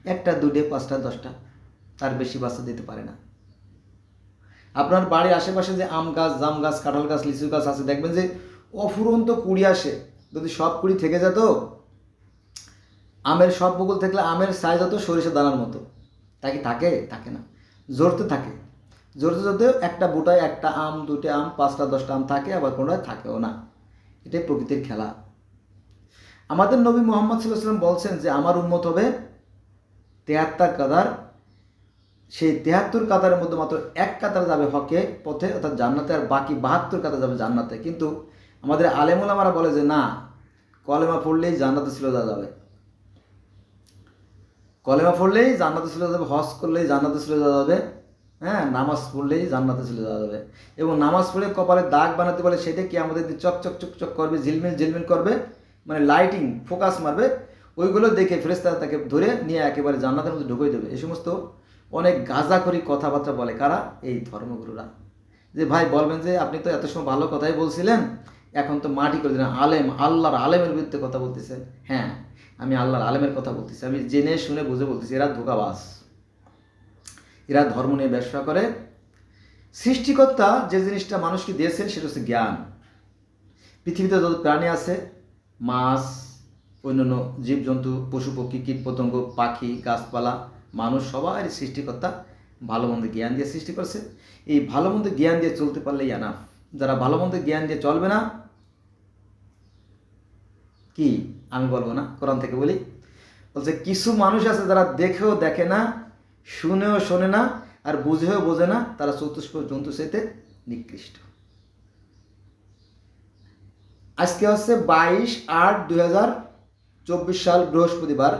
1টা 2টে 5টা 10টা, তার বেশি বাচ্চা দিতে পারে না। আপনার বাড়ির আশেপাশে যে আম গাছ, জাম গাছ, কাঁঠাল গাছ, লিচু গাছ আছে, দেখবেন যে অফুরন্ত কুড়ি আসে। যদি সব কুড়ি থেকে যেত, আমের সব বকুল থাকলে আমের সাইজ হতো সরিষা দানার মতো। তা কি থাকে? থাকে না, জড়তে থাকে। জড়তে জড়তে একটা বুটায় 1টা আম, 2টে আম, 5টা 10টা আম থাকে, আবার কোনোটায় থাকেও না। এটাই প্রকৃতির খেলা। আমাদের নবী মুহাম্মদ সাল্লাল্লাহু আলাইহি ওয়াসাল্লাম বলছেন যে আমার উম্মত হবে 73 কাতার। সেই 73 কাতারের মধ্যে মাত্র 1 কাতার যাবে হকে পথে, অর্থাৎ জান্নাতে, আর বাকি 72 কাতার যাবে জান্নাতে। কিন্তু আমাদের আলেম ওলামারা বলে যে না, কলেমা পড়লেই জান্নাতে চলে যাবে, কলেমা পড়লেই জান্নাতে চলে যাবে, হজ করলেই জান্নাতে চলে যাবে, হ্যাঁ, নামাজ পড়লেই জান্নাতে চলে যাবে। এবং নামাজ পড়ে কপালে দাগ বানাতে বলে, সেটা কি আমাদের চকচক চকচক করবে, ঝিলমিল ঝিলমিল করবে, মানে লাইটিং ফোকাস মারবে। ওইগুলো দেখে ফেরেশতারা তাকে ধরে নিয়ে একেবারে জান্নাতের মধ্যে ঢুকিয়ে দেবে। এই সমস্ত অনেক গাঁজাখড়ি কথাবার্তা বলে। কারা? এই ধর্মগুরুরা। যে ভাই বলবেন যে আপনি তো এত সময় ভালো কথাই বলছিলেন, এখন তো মাটি করে দিলেন, আলেম, আল্লাহর আলেমের বিরুদ্ধে কথা বলতেছেন। হ্যাঁ, আমি আল্লাহর আলেমের কথা বলতেছি, আমি জেনে শুনে বুঝে বলতেছি। এরা ধোঁকাবাজ, এরা ধর্ম নিয়ে ব্যবসা করে। সৃষ্টিকর্তা যে জিনিসটা মানুষকে দিয়েছেন সেটা হচ্ছে জ্ঞান। পৃথিবীতে যত প্রাণী আছে, মাছ, অন্যান্য জীবজন্তু, পশু পক্ষী, কীট পতঙ্গ, পাখি, গাছপালা, মানুষ, সবাই সৃষ্টিকর্তা ভালো মন্দ জ্ঞান দিয়ে সৃষ্টি করছে। এই ভালো মন্দ জ্ঞান দিয়ে চলতে পারলেই এনাফ। যারা ভালো মন্দ জ্ঞান দিয়ে চলবে না, কি আমি বলবো না, কোরআন থেকে বলি, বলছে কিছু মানুষ আছে যারা দেখেও দেখে না, শুনেও শোনে না, আর বুঝেও বোঝে না, তারা চতুষ্প জন্তু চাইতে নিকৃষ্ট। আজকে হচ্ছে 22/8/2024 সাল, বৃহস্পতিবার।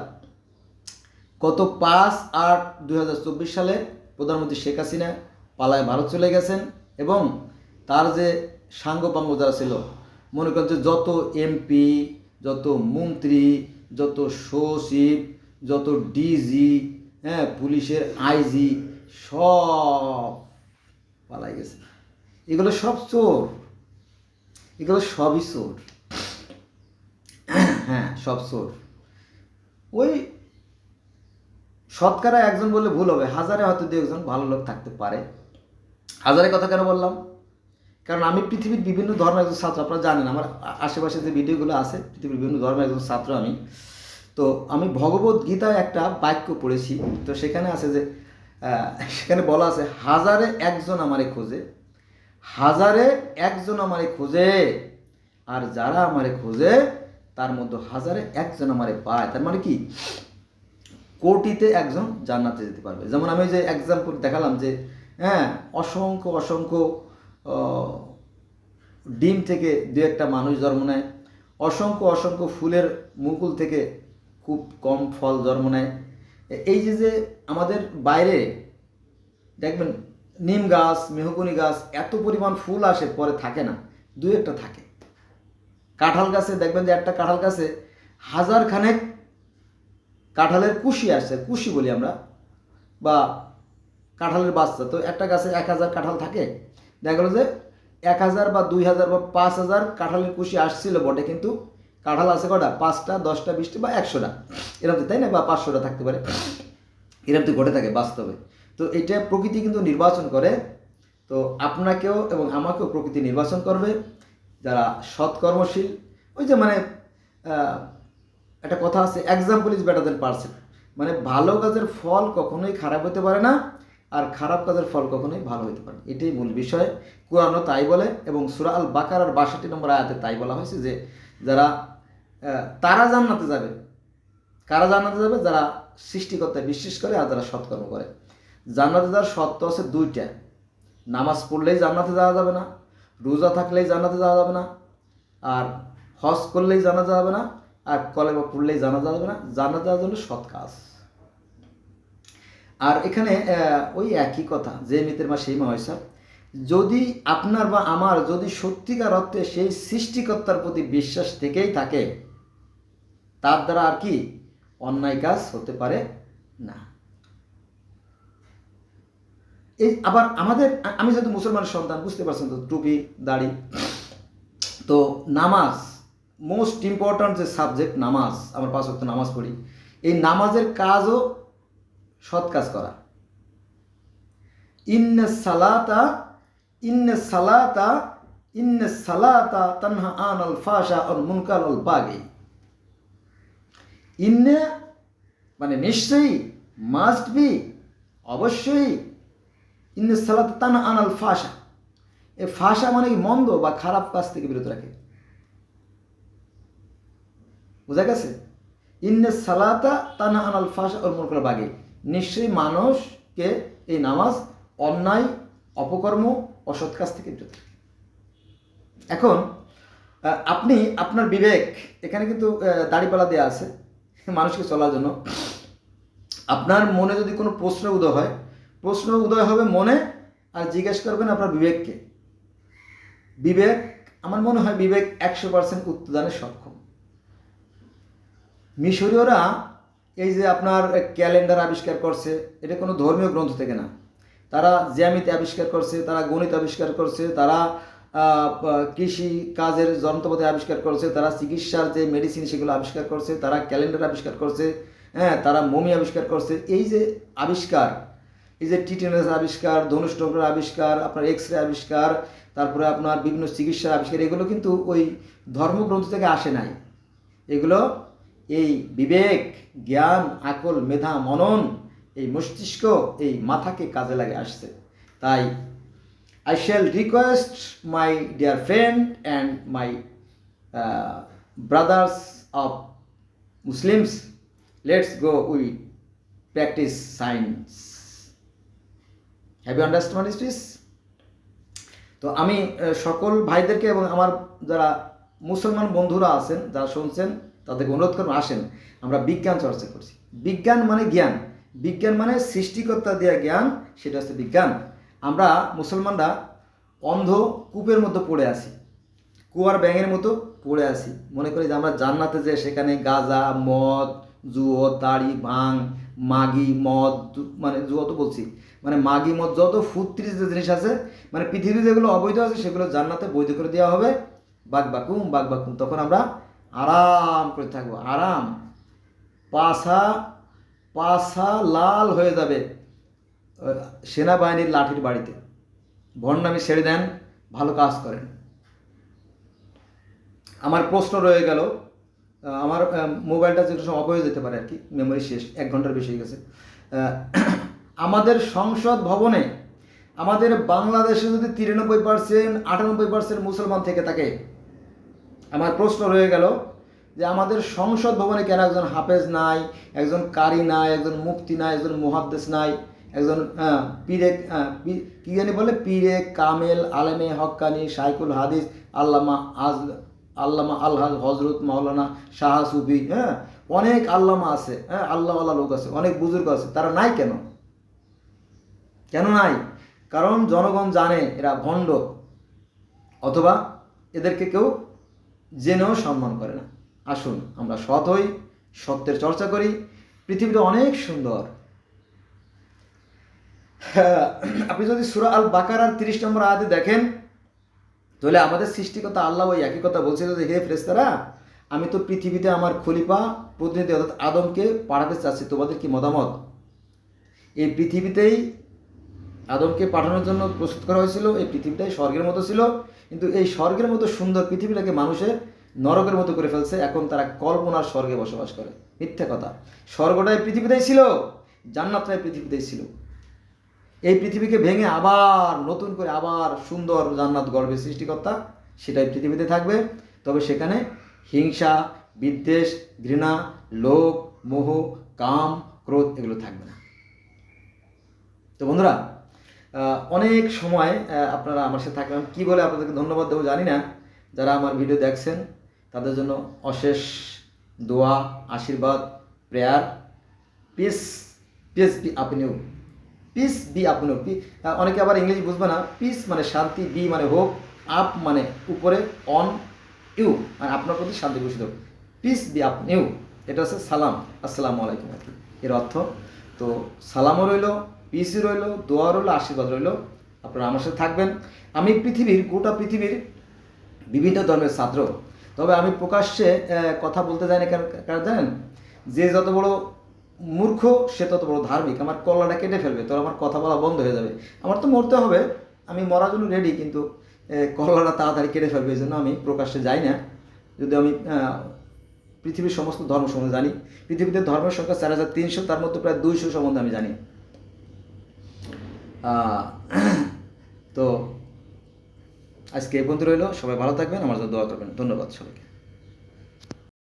গত 5/8/2024 সালে প্রধানমন্ত্রী শেখ হাসিনা পালায় ভারত চলে গেছেন এবং তার যে সাঙ্গপাঙ্গ যারা ছিল, মনে করেন যে যত এমপি, যত মন্ত্রী, যত সচিব, যত ডিজি, হ্যাঁ, পুলিশের আইজি, সব পালাই গেছে। এগুলো সব চোর, এগুলো সবই চোর। হ্যাঁ, সব চোর। ওই শতকরা একজন বললে ভুল হবে, হাজারে হয়তো দু একজন ভালো লোক থাকতে পারে। হাজারে কথা কেন বললাম? কারণ আমি পৃথিবীর বিভিন্ন ধর্মের একজন ছাত্র। আপনারা জানেন আমার আশেপাশে যে ভিডিওগুলো আছে, পৃথিবীর বিভিন্ন ধর্মের একজন ছাত্র আমি। তো আমি ভগবত গীতায় একটা বাক্য পড়েছি, তো সেখানে আছে যে সেখানে বলা আছে, হাজারে একজন আমারে খোঁজে, হাজারে একজন আমারে খোঁজে, আর যারা আমারে খোঁজে তার মধ্যে হাজারে একজন আমারে পায়। তার মানে কি, কোটিতে একজন জান্নাতে যেতে পারবে। যেমন আমি যে এক্সাম্পল দেখালাম যে হ্যাঁ, অসংখ্য অসংখ্য ডিম থেকে দু একটা মানুষ জন্ম নেয়, অসংখ্য অসংখ্য ফুলের মুকুল থেকে খুব কম ফল জন্ম নেয়। এই যে আমাদের বাইরে দেখবেন নিম গাছ, মেহগনি গাছ, এত পরিমাণ ফুল আসে, পরে থাকে না, দু একটা থাকে। কাঁঠাল গাছে দেখবেন যে একটা কাঁঠাল গাছে হাজার খানেক কাঁঠালের কুশি আসছে, কুশি বলি আমরা, বা কাঁঠালের বাচ্চা। তো একটা গাছে 1000 কাঁঠাল থাকে, দেখা গেলো যে 1000 বা 2000 বা 5000 কাঁঠালের কুশি আসছিল বটে, কিন্তু কাঁঠাল আছে কটা? 5টা, 10টা, 20টা বা 100টা, এরকম, তাই না? বা 500টা থাকতে পারে, এরকম তো ঘটে থাকে বাস্তবে। তো এটা প্রকৃতি কিন্তু নির্বাচন করে। তো আপনাকেও এবং আমাকেও প্রকৃতি নির্বাচন করবে, যারা সৎকর্মশীল। ওই যে মানে একটা কথা আছে, example is better then person. মানে ভালো কাজের ফল কখনোই খারাপ হতে পারে না, আর খারাপ কাজের ফল কখনোই ভালো হতে পারে না। এটাই মূল বিষয়। কোরআনও তাই বলে, এবং সূরা আল বাকারার 62 নম্বর আয়াতে তাই বলা হয়েছে যে যারা তারা জান্নাতে যাবে। কারা জান্নাতে যাবে? যারা সৃষ্টিকর্তায় বিশ্বাস করে আর যারা সৎকর্ম করে। জান্নাতে যাওয়ার শর্ত আছে 2টা। নামাজ পড়লেই জান্নাতে যাওয়া যাবে না, রোজা থাকলেই জান্নাতে যাওয়া যাবে না, আর হজ করলেই জান্নাতে যাবে না, আর কলেমা পড়লেই জান্নাতে যাবে না। জান্নাতে যাওয়ার জন্য সৎ কাজ। আর এখানে ওই একই কথা, যে মিতের মা সেই মা হয় স্যার। যদি আপনার বা আমার যদি সত্যিকার অর্থে সেই সৃষ্টিকর্তার প্রতি বিশ্বাস থেকেই থাকে, তার দ্বারা আর কি অন্যায় কাজ হতে পারে না। এই আবার আমাদের, আমি যেহেতু মুসলমানের সন্তান, বুঝতে পারছেন তো, টুপি দাড়ি। তো নামাজ মোস্ট ইম্পর্ট্যান্ট যে সাবজেক্ট, নামাজ, আমার 5 ওয়াক্ত নামাজ পড়ি। এই নামাজের কাজও সৎ কাজ করা। ইন্নে সালাতা তানহা আনাল ফাহশা ওয়াল মুনকার ওয়াল বাগি। ইন্নে মানে নিশ্চয়ই, মাস্ট বি, অবশ্যই, ইন্নে সালাতা তানহা আনাল ফাহশা। এই ফাহশা মানে কি? মন্দ বা খারাপ কাজ থেকে বিরত রাখে। বোঝা গেছে? ইন্নে সালাতা তানহা আনাল ফাহশা ওয়াল মুনকার ওয়াল বাগি। নিশ্চয়ই মানুষকে এই নামাজ অন্যায়, অপকর্ম, অসৎ কাজ থেকে বিরত রাখে। এখন আপনি আপনার বিবেক, এখানে কিন্তু দাড়িপাল্লা দেওয়া আছে মানুষকে চলার জন্য। আপনার মনে যদি কোনো প্রশ্ন উদয় হবে মনে, আর জিজ্ঞেস করবেন আপনার বিবেককে। বিবেক, আমার মনে হয় বিবেক 100% উত্তরদানে সক্ষম। মিশরীয়রা এই যে আপনার ক্যালেন্ডার আবিষ্কার করছে, এটা কোনো ধর্মীয় গ্রন্থ থেকে না। তারা জ্যামিতি আবিষ্কার করছে, তারা গণিত আবিষ্কার করছে, তারা কৃষি কাজের যন্ত্রপাতি আবিষ্কার করছে, তারা চিকিৎসার যে মেডিসিন সেগুলো আবিষ্কার করছে, তারা ক্যালেন্ডার আবিষ্কার করছে, হ্যাঁ, তারা মমি আবিষ্কার করছে। এই যে আবিষ্কার, এই যে টিটেনাস আবিষ্কার, ধনুষ্টঙ্কর আবিষ্কার, আপনার এক্স-রে আবিষ্কার, তারপরে আপনার বিভিন্ন চিকিৎসার আবিষ্কার, এগুলো কিন্তু ওই ধর্মগ্রন্থ থেকে আসে নাই। এগুলো এই বিবেক, জ্ঞান, আকল, মেধা, মনন, এই মস্তিষ্ক, এই মাথাকে কাজে লাগে আসছে। তাই I shall request my dear friend and my brothers of Muslims, let's go we practice science. Have you understood my speech? তো আমি সকল ভাইদেরকে এবং আমার যারা মুসলমান বন্ধুরা আছেন, যারা শুনছেন, তাদেরকে অনুরোধ করবো, আসেন আমরা বিজ্ঞান চর্চা করছি। বিজ্ঞান মানে জ্ঞান, বিজ্ঞান মানে সৃষ্টিকর্তা দেওয়া জ্ঞান, সেটা হচ্ছে বিজ্ঞান। আমরা মুসলমানরা অন্ধ কূপের মধ্যে পড়ে আছি, কুয়ার ব্যাঙের মতো পড়ে আছি, মনে করি যে আমরা জান্নাতে যে সেখানে গাঁজা, মদ, জুয়ো, তাড়ি, ভাং, মাগি, মদ, মানে জুয়ো তো বলছি, মানে মাগি, মদ, যত ফুর্তির যে জিনিস আছে, মানে পৃথিবীতে যেগুলো অবৈধ আছে সেগুলো জান্নাতে বৈধ করে দেওয়া হবে। বাকবাকুম বাকবাকুম, তখন আমরা আরাম করে থাকবো, আরাম। পাছা পাছা লাল হয়ে যাবে সেনাবাহিনীর লাঠির বাড়িতে। ভণ্ডামি ছেড়ে দেন, ভালো কাজ করেন। আমার প্রশ্ন রয়ে গেল, আমার মোবাইলটা যেটা সময় অফ হয়ে যেতে পারে আর কি, মেমোরি শেষ, 1 ঘন্টার বেশি হয়ে গেছে। আমাদের সংসদ ভবনে আমাদের বাংলাদেশে যদি 93%, 98% মুসলমান থেকে থাকে, আমার প্রশ্ন রয়ে গেল যে আমাদের সংসদ ভবনে কেন একজন হাফেজ নাই, একজন কারি নাই, একজন মুফতি নাই, একজন মুহাদ্দিস নাই, একজন পীরে, কি জানি বলে, পীরে কামেল, আলেমে হক্কানি, শাইখুল হাদিস, আল্লামা আল্লামা আলহাজ হজরত মাওলানা শাহ সুফি, অনেক আল্লামা আছে, আল্লাহওয়ালা লোক আছে, অনেক বুজুর্গ আছে, তারা নাই কেন? কেন নাই? কারণ জনগণ জানে এরা ভণ্ড, অথবা এদেরকে কেউ জেনেও সম্মান করে না। আসুন আমরা সৎ হই, সত্যের চর্চা করি, পৃথিবীটা অনেক সুন্দর। আপনি যদি সূরা আল বাকারার 30 নম্বর আয়াতে দেখেন, তাহলে আমাদের সৃষ্টিকর্তা আল্লাহ ওই একই কথা বলছিল যে, হে ফেরেশতারা, আমি তো পৃথিবীতে আমার খলিফা প্রতিনিধি অর্থাৎ আদমকে পাঠাতে চাচ্ছি, তোমাদের কি মতামত? এই পৃথিবীতেই আদমকে পাঠানোর জন্য প্রস্তুত করা হয়েছিল, এই পৃথিবীটাই স্বর্গের মতো ছিল, কিন্তু এই স্বর্গের মতো সুন্দর পৃথিবীটাকে মানুষে নরকের মতো করে ফেলছে। এখন তারা কল্পনার স্বর্গে বসবাস করে। মিথ্যা কথা, স্বর্গটাই পৃথিবীতেই ছিল, জান্নাতটাই পৃথিবীতেই ছিল। এই পৃথিবীকে ভেঙে আবার নতুন করে আবার সুন্দর জান্নাত গড়বে সৃষ্টিকর্তা, সেটাই পৃথিবীতে থাকবে। তবে সেখানে হিংসা, বিদ্বেষ, ঘৃণা, লোভ, মোহ, কাম, ক্রোধ এগুলো থাকবে না। তো বন্ধুরা, অনেক সময় আপনারা আমার সাথে থাকবেন, কী বলে আপনাদেরকে ধন্যবাদ দেবো জানি না। যারা আমার ভিডিও দেখছেন তাদের জন্য অশেষ দোয়া, আশীর্বাদ, prayer. Peace peace be upon you, peace be upon you. অনেকে আবার ইংলিশ বুঝবে না। পিস মানে শান্তি, বি মানে হোক, আপ মানে উপরে, অন, ইউ মানে আপনার প্রতি শান্তি ঘোষিত হোক। পিস বি আপন ইউ, এটা হচ্ছে সালাম, আসসালামু আলাইকুম আর কি এর অর্থ। তো সালামও রইল, পিসই রইল, দোয়া রইল, আশীর্বাদ রইল। আপনারা আমার সাথে থাকবেন। আমি গোটা পৃথিবীর বিভিন্ন ধর্মের ছাত্র, তবে আমি প্রকাশ্যে কথা বলতে যাই না। কারণ জানেন, যে যত বড় মূর্খ সে তত বড় ধার্মিক। আমার কল্লাটা কেটে ফেলবে, তো আমার কথা বলা বন্ধ হয়ে যাবে। আমার তো মরতে হবে, আমি মরার জন্য রেডি, কিন্তু কল্লাটা তাড়াতাড়ি কেটে ফেলবে, এই জন্য আমি প্রকাশ্যে যাই না। যদি আমি পৃথিবীর সমস্ত ধর্ম সম্বন্ধে জানি, পৃথিবীতে ধর্মের সংখ্যা 4300, তার মধ্যে প্রায় 200 সম্বন্ধে আমি জানি। তো আজকে এই পর্যন্ত রইল। সবাই ভালো থাকবেন, আমার জন্য দোয়া করবেন। ধন্যবাদ সবাইকে।